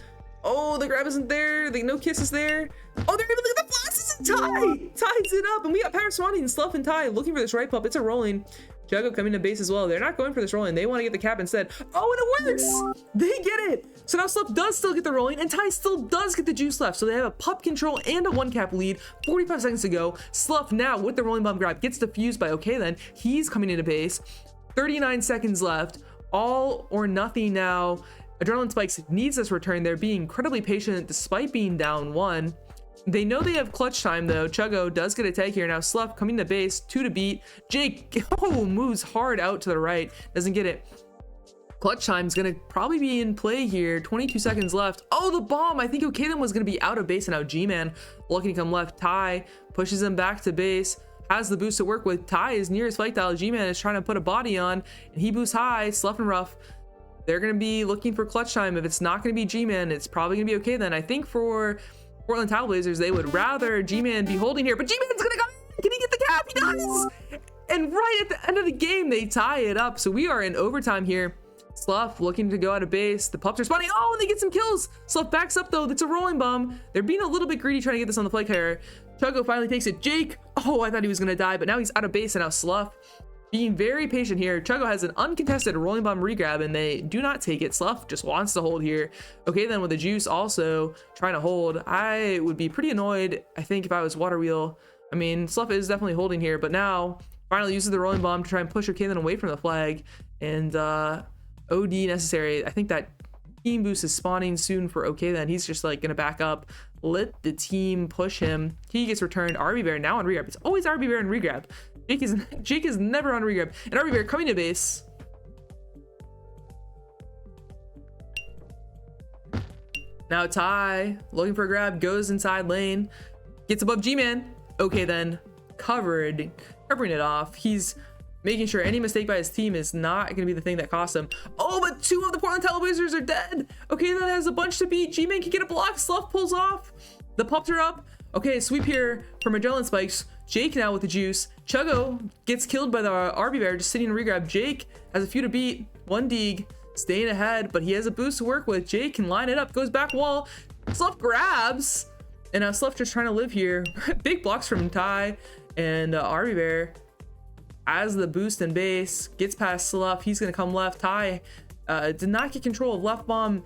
Oh, the grab isn't there. The no kiss is there. Oh, they're able to get the flashes, and Ty ties it up. And we got Power Spawning, Sluff, and Ty looking for this right pump. It's a rolling. Juggo coming to base as well. They're not going for this rolling. They want to get the cap instead. Oh, and it works. They get it. So now Sluff does still get the rolling, and Ty still does get the juice left. So they have a pup control and a 1 cap lead. 45 seconds to go. Sluff now with the rolling bomb grab gets defused by okay then. He's coming into base. 39 seconds left. All or nothing now. Adrenaline Spikes needs this return. They're being incredibly patient despite being down 1. They know they have clutch time though. Chuggo does get a tag here. Now Sluff coming to base, 2 to beat. Jake, moves hard out to the right. Doesn't get it. Clutch time's gonna probably be in play here. 22 seconds left. Oh, the bomb. I think Okaden was gonna be out of base, and now G-Man looking to come left. Ty pushes him back to base. Has the boost to work with. Ty is near his fight tile. G-Man is trying to put a body on, and he boosts high. Sluff and Rough. They're going to be looking for clutch time. If it's not going to be G-Man, it's probably going to be okay then. I think for Portland Trail Blazers, they would rather G-Man be holding here. But G-Man's going to come in. Can he get the cap? He does! And right at the end of the game, they tie it up. So we are in overtime here. Sluff looking to go out of base. The pups are spawning. Oh, and they get some kills. Sluff backs up, though. That's a rolling bomb. They're being a little bit greedy trying to get this on the play carrier. Chuggo finally takes it. Jake. Oh, I thought he was going to die, but now he's out of base, and now Sluff being very patient here. Chuggo has an uncontested rolling bomb regrab, and they do not take it. Sluff just wants to hold here. Okay, then with the juice also trying to hold. I would be pretty annoyed, I think, if I was Water Wheel. I mean, Sluff is definitely holding here, but now finally uses the rolling bomb to try and push okay then away from the flag. And OD necessary. I think that team boost is spawning soon for okay then. He's just like gonna back up. Let the team push him. He gets returned. RB Bear now on regrab. It's always RB Bear and regrab. Jake is never on regrab. And RB Bear coming to base. Now Ty looking for a grab, goes inside lane, gets above G-Man. Okay then, covering it off. He's making sure any mistake by his team is not going to be the thing that costs him. Oh, but 2 of the Portland Trail Blazers are dead. Okay, that has a bunch to beat. G-Man can get a block. Sluff pulls off. The pups are up. Okay, sweep here from Adrenaline Spikes. Jake now with the juice. Chuggo gets killed by the RB Bear, just sitting in regrab. Jake has a few to beat. 1 Deeg staying ahead, but he has a boost to work with. Jake can line it up, goes back wall. Sluff grabs. And now Sluff just trying to live here. Big blocks from Ty and RB Bear. As the boost in base, gets past Sluff. He's going to come left. Ty did not get control of left bomb.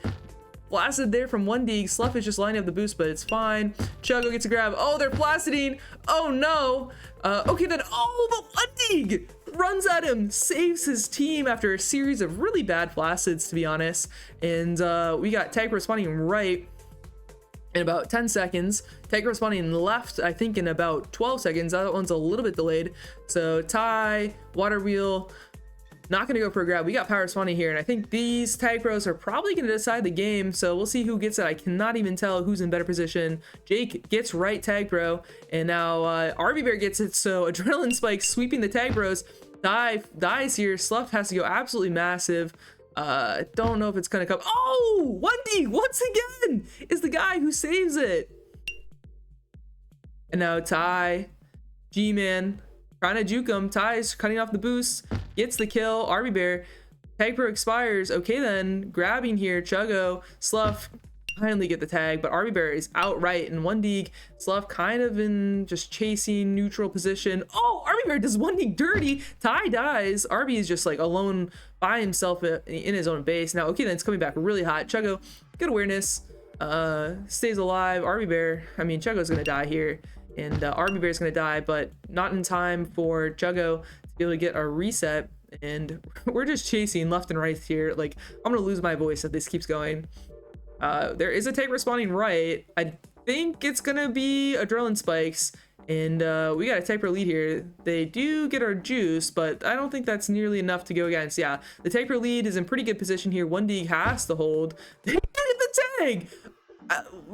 Blasted there from 1 Deeg. Sluff is just lining up the boost, but it's fine. Chuggo gets a grab. Oh, they're blasting. Oh, no. Okay, then. Oh, but 1 Deeg runs at him. Saves his team after a series of really bad flaccids, to be honest. And we got Tag responding right in about 10 seconds. Tag responding left, I think, in about 12 seconds. That one's a little bit delayed. So Ty, Water Wheel, not going to go for a grab. We got power spawning here, and I think these tag pros are probably going to decide the game, so we'll see who gets it. I cannot even tell who's in better position. Jake gets right tag pro, and now RB Bear gets it, so Adrenaline Spike sweeping the tag pros. Dies here. Slough has to go absolutely massive. Don't know if it's going to come. Oh, 1D once again is the guy who saves it. And now Ty, G-Man, trying to juke him. Ty's cutting off the boost, gets the kill. RB Bear, tag pro expires. Okay then, grabbing here. Chuggo, Slough finally get the tag, but RB Bear is outright in 1D. Slough kind of in just chasing neutral position. Oh, RB Bear does 1D dirty. Ty dies. RB is just like alone by himself in his own base. Now, okay then, it's coming back really hot. Chuggo, good awareness, stays alive. RB Bear, I mean, Chuggo's gonna die here. And RB Bear's gonna die, but not in time for Chuggo to be able to get a reset. And we're just chasing left and right here. Like, I'm gonna lose my voice if this keeps going. There is a take responding right. I think it's gonna be Adrenaline Spikes, and we got a take pro lead here. They do get our juice, but I don't think that's nearly enough to go against. Yeah, the take pro lead is in pretty good position here. 1D has to hold. They get the tag.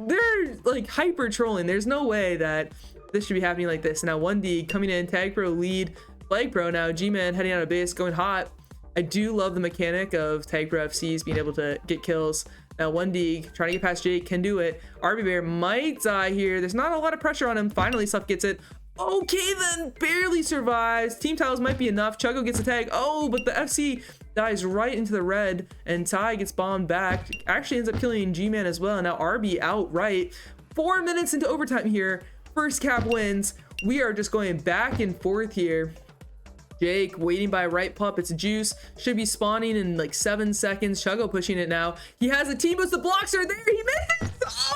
They're like hyper trolling. There's no way that this should be happening like this. Now 1D coming in, tag pro lead, flag pro now, G-Man heading out of base, going hot. I do love the mechanic of tag pro FCs being able to get kills. Now 1D trying to get past Jake, can do it. RB Bear might die here. There's not a lot of pressure on him. Finally, Stuff gets it. Okay then, barely survives. Team tiles might be enough. Chuggo gets a tag. Oh, but the FC dies right into the red, and Ty gets bombed back. Actually ends up killing G-Man as well. And now RB outright. 4 minutes into overtime here. First cap wins. We are just going back and forth here. Jake waiting by right pup. It's juice. Should be spawning in like 7 seconds. Chuggo pushing it now. He has a team boost. The blocks are there. He missed. Oh,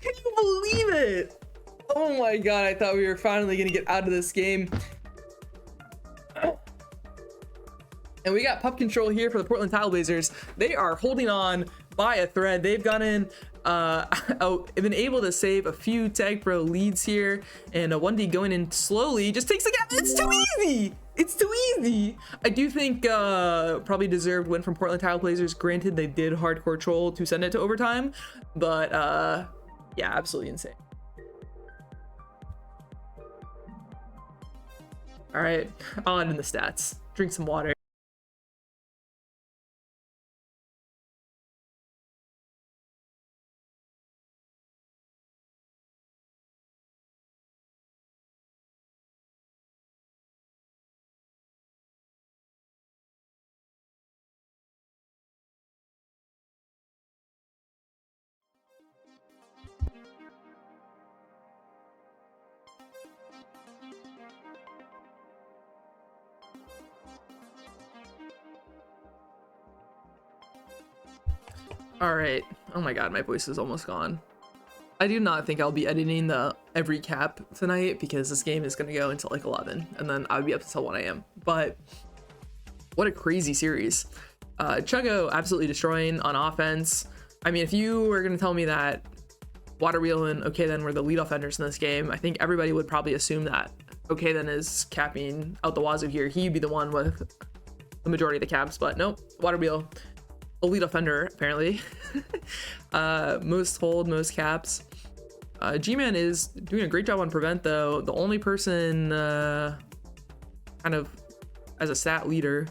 can you believe it? Oh my god, I thought we were finally gonna get out of this game. And we got pup control here for the Portland Trailblazers. They are holding on by a thread. They've gone in, been able to save a few tag pro leads here, and a 1D going in slowly just takes the gap. It's too easy. It's too easy. I do think probably deserved win from Portland Trailblazers. Granted, they did hardcore troll to send it to overtime, but yeah, absolutely insane. All right, on in the stats. Drink some water. All right. Oh my god, my voice is almost gone. I do not think I'll be editing the every cap tonight because this game is going to go until like 11 and then I'll be up until 1 a.m. But what a crazy series. Chuggo absolutely destroying on offense. I mean, if you were going to tell me that Water Wheel and Okay Then were the lead offenders in this game, I think everybody would probably assume that Okay Then is capping out the wazoo here. He'd be the one with the majority of the caps, but nope. Water Wheel, a lead offender apparently. Most hold, most caps. G-Man is doing a great job on prevent though. The only person kind of as a stat leader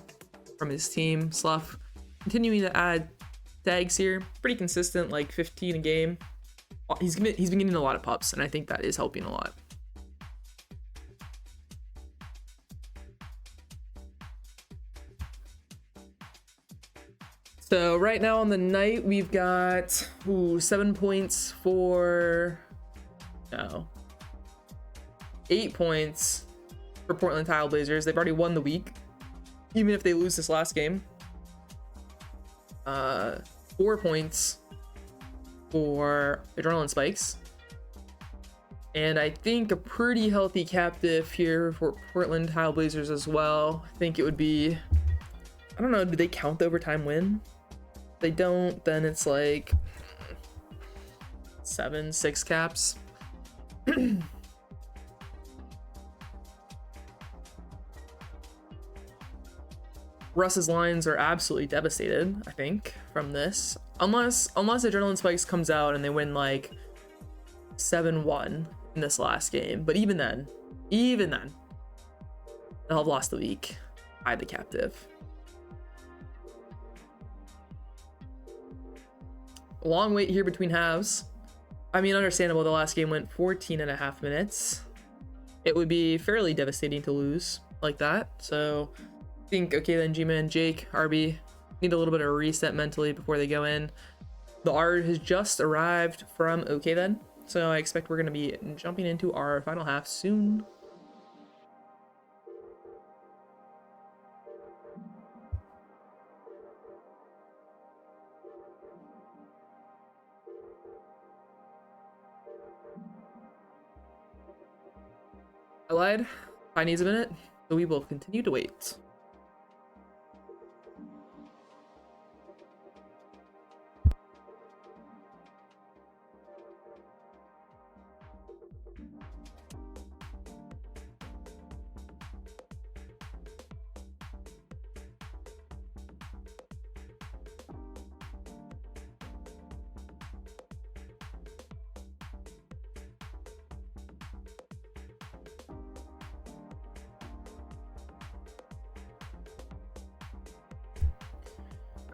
from his team. Slough continuing to add tags here, pretty consistent, like 15 a game. He's been getting a lot of pups, and I think that is helping a lot. So right now on the night, we've got 7 points for 8 points for Portland Trailblazers. They've already won the week, even if they lose this last game. 4 points for Adrenaline Spikes. And I think a pretty healthy captive here for Portland Trailblazers as well. I think it would be, I don't know, do they count the overtime win? If they don't, then it's like 6 caps. Russ's lines are absolutely devastated, I think, from this. Unless Adrenaline Spikes comes out and they win like 7-1 in this last game. But even then, they'll have lost the week by the captive. A long wait here between halves. I mean, understandable, the last game went 14.5 minutes. It would be fairly devastating to lose like that. So I think, okay, then G-Man, Jake, RB need a little bit of a reset mentally before they go in. The art has just arrived from okay then. So I expect we're going to be jumping into our final half soon. I lied. I needs a minute, so we will continue to wait.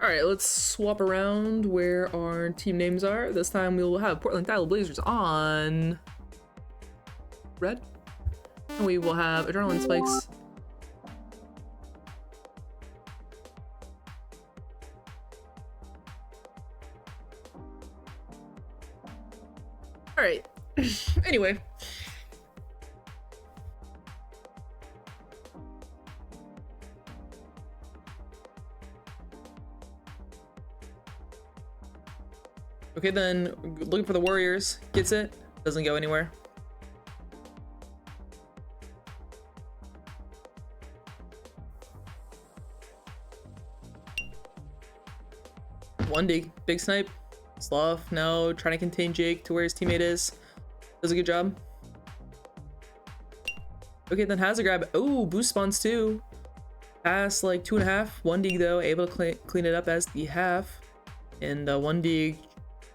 All right, let's swap around where our team names are. This time we will have Portland Tile Blazers on red. And we will have Adrenaline Spikes. All right, anyway. Okay, then looking for the Warriors, gets it, doesn't go anywhere. One big snipe. Slough now trying to contain Jake to where his teammate is. Does a good job. Okay, then has a grab. Oh, boost spawns too. Pass like 2.5. 1D though, able to clean it up as the half. And 1D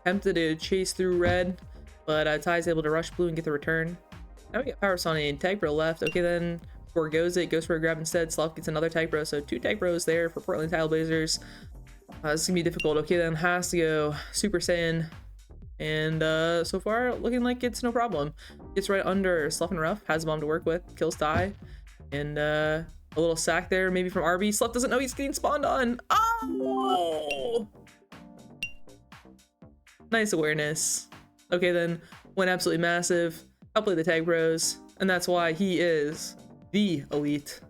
attempted to chase through red, but Ty's able to rush blue and get the return. Now we got Power Sonic and Tag Bro left. Okay, then forgoes it, goes for a grab instead. Slough gets another Tag Bro, so 2 Tag Bros there for Portland Tile Blazers. This is gonna be difficult. Okay, then has to go Super Saiyan, and so far looking like it's no problem. Gets right under Slough and Rough, has a bomb to work with, kills Ty, and a little sack there maybe from RB. Slough doesn't know he's getting spawned on. Oh! Nice awareness. Okay, then went absolutely massive. Outplayed the Tag Bros, and that's why he is the elite.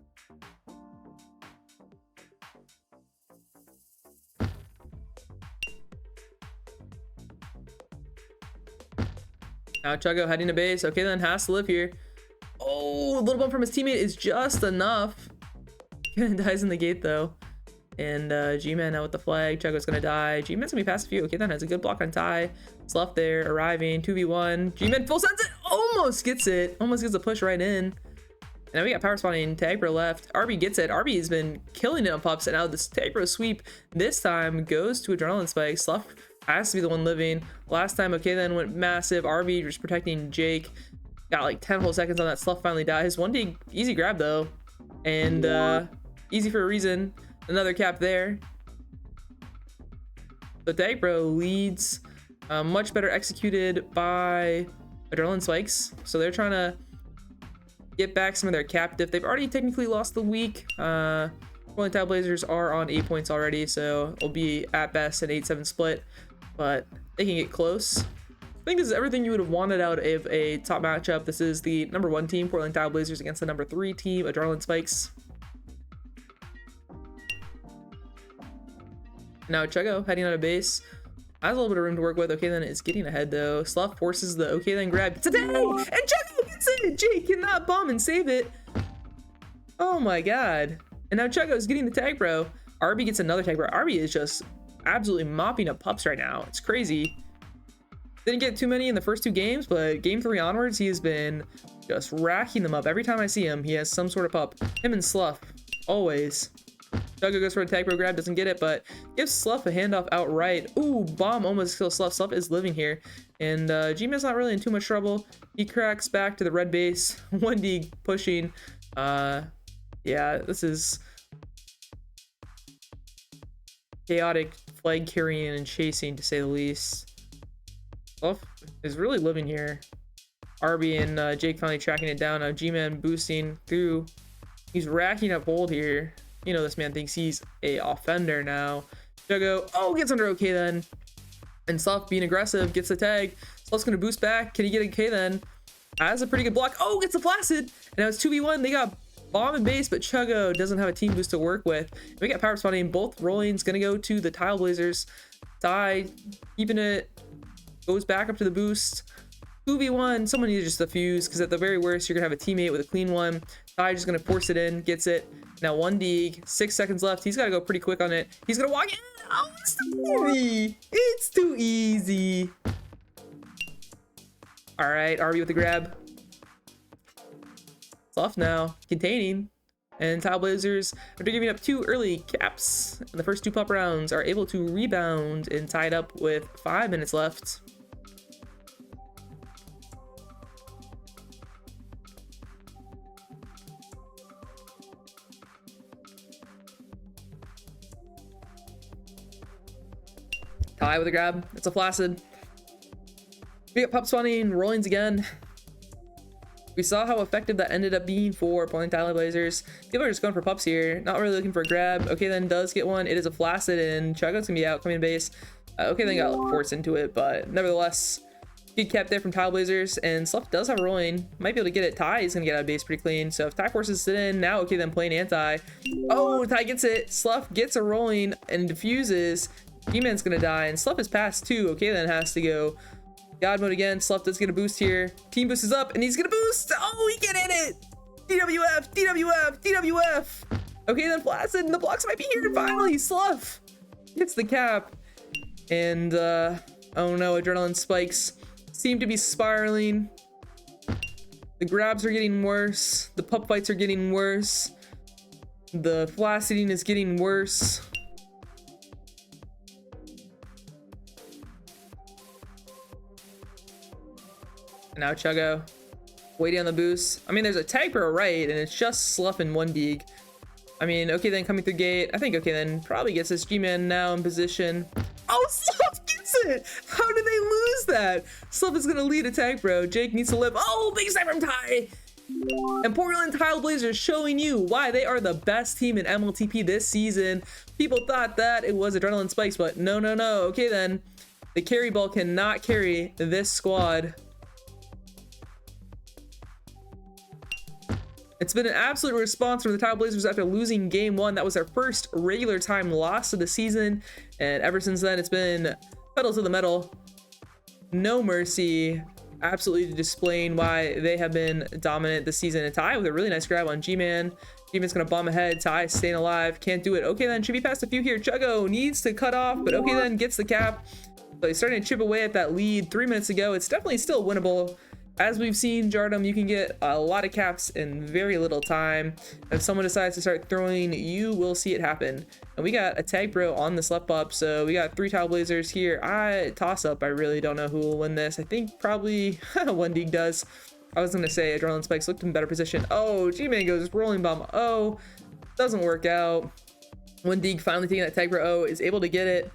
Now Chuggo heading to base. Okay, then has to live here. Oh, a little bump from his teammate is just enough. Dies in the gate though. And G-Man now with the flag. Chuggo's gonna die. G-Man's gonna be past a few. Okay, then has a good block on Ty. It's left there, arriving. 2v1. G-Man full sends it. Almost gets it. Almost gets a push right in. And now we got Power Spawning. Tag Bro left. RB gets it. RB has been killing it on pups. And now this Tag Bro sweep this time goes to Adrenaline Spike. Slough has to be the one living. Last time, okay, then went massive. RB just protecting Jake. Got like 10 whole seconds on that. Slough finally dies. 1D easy grab though. And easy for a reason. Another cap there. So Tag Bro leads, much better executed by Adrenaline Spikes. So they're trying to get back some of their captive. They've already technically lost the week. Portland Tile Blazers are on 8 points already, so it'll be at best an 8-7 split, but they can get close. I think this is everything you would have wanted out of a top matchup. This is the number 1 team, Portland Tile Blazers, against the number 3 team, Adrenaline Spikes. Now Chuggo heading out of base. Has a little bit of room to work with. Okay, then it's getting ahead though. Slough forces the okay, then grab today, and Chuggo gets it. Jake cannot bomb and save it. Oh my god. And now Chuggo's getting the Tag Bro. RB gets another Tag Bro. RB is just absolutely mopping up pups right now. It's crazy. Didn't get too many in the first 2 games, but game 3 onwards, he has been just racking them up. Every time I see him, he has some sort of pup. Him and Slough, always. Chugga goes for a tag pro grab, doesn't get it, but gives Slough a handoff outright. Ooh, bomb almost kills Slough. Slough is living here. And G-Man's not really in too much trouble. He cracks back to the red base. 1D pushing. Yeah, this is chaotic flag carrying and chasing, to say the least. Slough is really living here. Arby and Jake finally tracking it down. Now G-Man boosting through. He's racking up hold here. You know, this man thinks he's a offender now. Juggo, oh, gets under okay then. And Slough being aggressive, gets the tag. Slough's gonna boost back. Can he get a K then? Has a pretty good block. Oh, gets the Placid. And now it's 2v1. They got bomb and base, but Chuggo doesn't have a team boost to work with. We got power spawning. Both rollings gonna go to the Tile Blazers. Ty keeping it. Goes back up to the boost. 2v1. Someone needs just to fuse, because at the very worst, you're gonna have a teammate with a clean one. Ty just gonna force it in. Gets it. Now 1D, 6 seconds left. He's got to go pretty quick on it. He's going to walk in. Oh, it's too easy. It's too easy. All right, Arby with the grab. Slough now, containing. And Tile Blazers, after giving up 2 early caps in the first 2 pop rounds, are able to rebound and tie it up with 5 minutes left. Ty with a grab. It's a Placid. We got pop spawning, rollings again. We saw how effective that ended up being for pulling Tile Blazers. People are just going for pups here. Not really looking for a grab. Okay, then does get one. It is a Placid, and Chuggo's gonna be out coming base. Okay, then got forced into it, but nevertheless, good cap there from Tile Blazers. And Slough does have a rolling. Might be able to get it. Ty is gonna get out of base pretty clean. So if Ty forces it in, now okay, then playing anti. Oh, Ty gets it. Slough gets a rolling and diffuses. G-Man's gonna die, and Slough is past 2. Okay, then has to go God mode again. Slough does get a boost here. Team boost is up, and he's gonna boost. Oh, he can hit it. DWF, DWF, DWF. Okay, then Placid, and the blocks might be here. And finally, Slough hits the cap. And, oh no, adrenaline spikes seem to be spiraling. The grabs are getting worse. The pup fights are getting worse. The flaciding is getting worse. Now Chuggo waiting on the boost. I mean, there's a tag pro right, and it's just Slough and 1D. I mean, okay, then coming through gate. I think okay, then probably gets this G-Man now in position. Oh, Slough gets it! How did they lose that? Slough is gonna lead a tag pro. Jake needs to live. Oh, big side from Ty! And Portland Tile Blazers showing you why they are the best team in MLTP this season. People thought that it was adrenaline spikes, but no, no, no. Okay, then the carry ball cannot carry this squad. It's been an absolute response from the Tile Blazers after losing game 1. That was their first regular time loss of the season. And ever since then, it's been pedal to the metal. No mercy. Absolutely displaying why they have been dominant this season. And Ty with a really nice grab on G-Man. G-Man's going to bomb ahead. Ty staying alive. Can't do it. Okay, then should be past a few here. Chuggo needs to cut off, but okay, then gets the cap. So he's starting to chip away at that lead 3 minutes ago. It's definitely still winnable. As we've seen, Jardum, you can get a lot of caps in very little time. If someone decides to start throwing, you will see it happen. And we got a tag pro on this left up, so we got 3 Tile Blazers here. Toss up. I really don't know who will win this. I think probably 1D does. I was gonna say Adrenaline Spikes looked in better position. Oh, G-Man goes rolling bomb. Oh, doesn't work out. 1D finally taking that tag pro. Oh, is able to get it.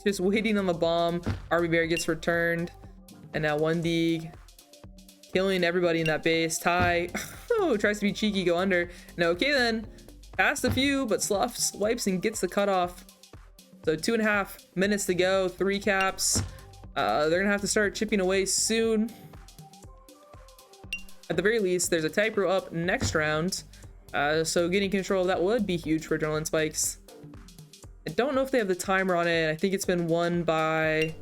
Just waiting on the bomb. Arby Bear gets returned, and now 1D killing everybody in that base. Ty tries to be cheeky, go under. No, okay then. Past a few, but Slough wipes and gets the cutoff. So 2.5 minutes to go, 3 caps. They're gonna have to start chipping away soon. At the very least, there's a tag pro up next round. So getting control of that would be huge for Adrenaline Spikes. I don't know if they have the timer on it. I think it's been won by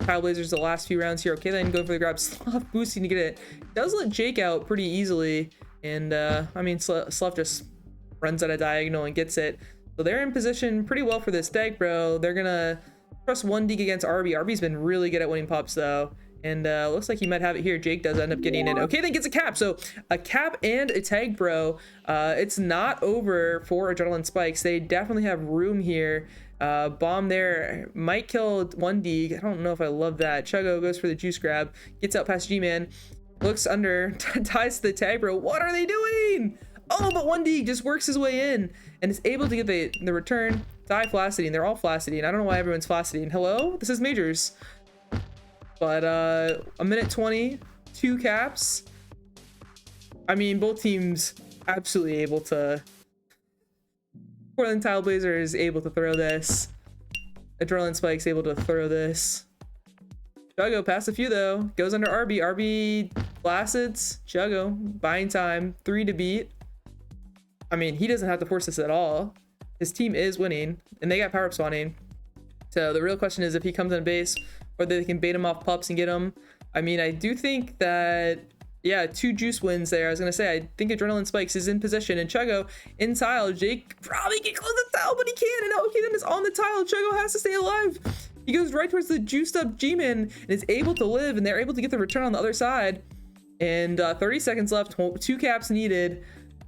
Tile Blazers the last few rounds here. Okay, then go for the grab. Slough boosting to get it. Does let Jake out pretty easily. And I mean, Slough just runs out of diagonal and gets it. So they're in position pretty well for this tag pro. They're gonna trust 1D against Arby. Arby's been really good at winning pups though. And looks like he might have it here. Jake does end up getting it. Okay, then gets a cap. So a cap and a tag bro. It's not over for Adrenaline Spikes. They definitely have room here. Bomb there might kill 1D. I don't know if I love that. Chuggo goes for the juice grab. Gets out past G-Man. Looks under. Ties to the tag bro. What are they doing? Oh, but 1D just works his way in and is able to get the return. Die Flacciding. They're all Flacciding. I don't know why everyone's Flacciding. Hello? This is Majors. But a minute 20, 2 caps. I mean, both teams absolutely able to. Portland Trailblazer is able to throw this. Adrenaline Spike's able to throw this. Chuggo past a few though. Goes under RB. RB Flacids. Chuggo buying time. 3 to beat. I mean, he doesn't have to force this at all. His team is winning, and they got power up spawning. So the real question is if he comes on base, whether they can bait him off pups and get him. I mean, I do think that, yeah, 2 juice wins there. I was gonna say, I think Adrenaline Spikes is in position, and Chuggo in tile. Jake probably get close to the tile, but he can't. And okay, then it's on the tile. Chuggo has to stay alive. He goes right towards the juiced up G-Man and is able to live, and they're able to get the return on the other side. And 30 seconds left, 2 caps needed.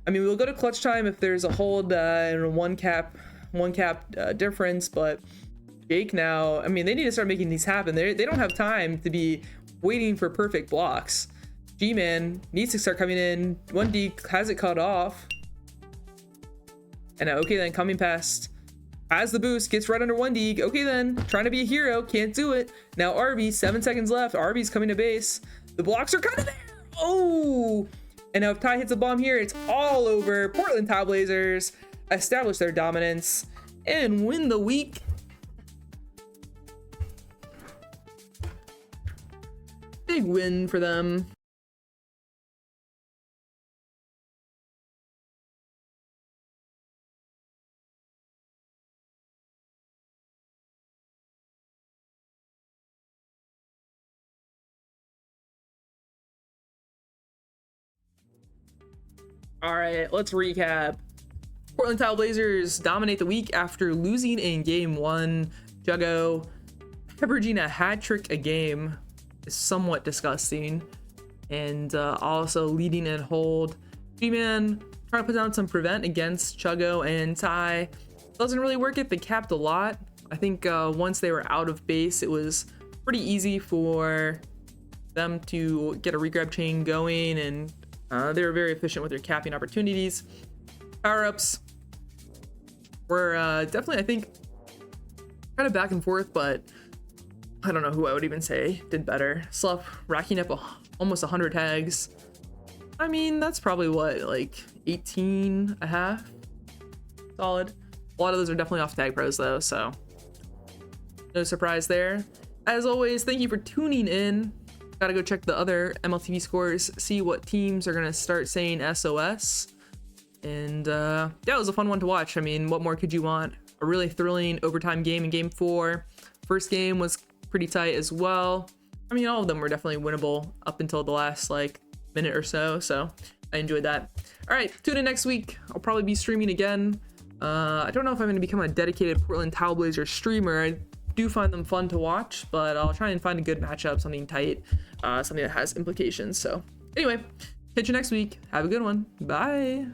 I mean, we'll go to clutch time if there's a hold and one cap difference, but Jake now, I mean, they need to start making these happen. They don't have time to be waiting for perfect blocks. G-Man needs to start coming in. 1D has it cut off. And okay, then coming past has the boost, gets right under 1D. Okay, then trying to be a hero, can't do it. Now RB, 7 seconds left. RB's coming to base. The blocks are kind of there. Oh, and now if Ty hits a bomb here, it's all over. Portland Trailblazers establish their dominance and win the week. Big win for them. All right, let's recap. Portland Trailblazers dominate the week after losing in game 1. Chuggo averaging a hat trick a game is somewhat disgusting, and also leading in hold. G-Man trying to put down some prevent against Chuggo, and Ty doesn't really work it. They capped a lot. I think once they were out of base, it was pretty easy for them to get a regrab chain going, and they were very efficient with their capping opportunities. Power-ups were definitely, I think, kind of back and forth, but I don't know who I would even say did better. Slough racking up almost 100 tags. I mean, that's probably what, like 18 a half? Solid. A lot of those are definitely off tag pros though, so no surprise there. As always, thank you for tuning in. Gotta go check the other MLTP scores, see what teams are gonna start saying SOS. And yeah, it was a fun one to watch. I mean, what more could you want? A really thrilling overtime game in game 4. First game was pretty tight as well. I mean, all of them were definitely winnable up until the last like minute or so, so I enjoyed that. All right, tune in next week. I'll probably be streaming again. I don't know if I'm going to become a dedicated Portland Trailblazer streamer. I do find them fun to watch, but I'll try and find a good matchup, something tight, something that has implications. So anyway, catch you next week. Have a good one. Bye.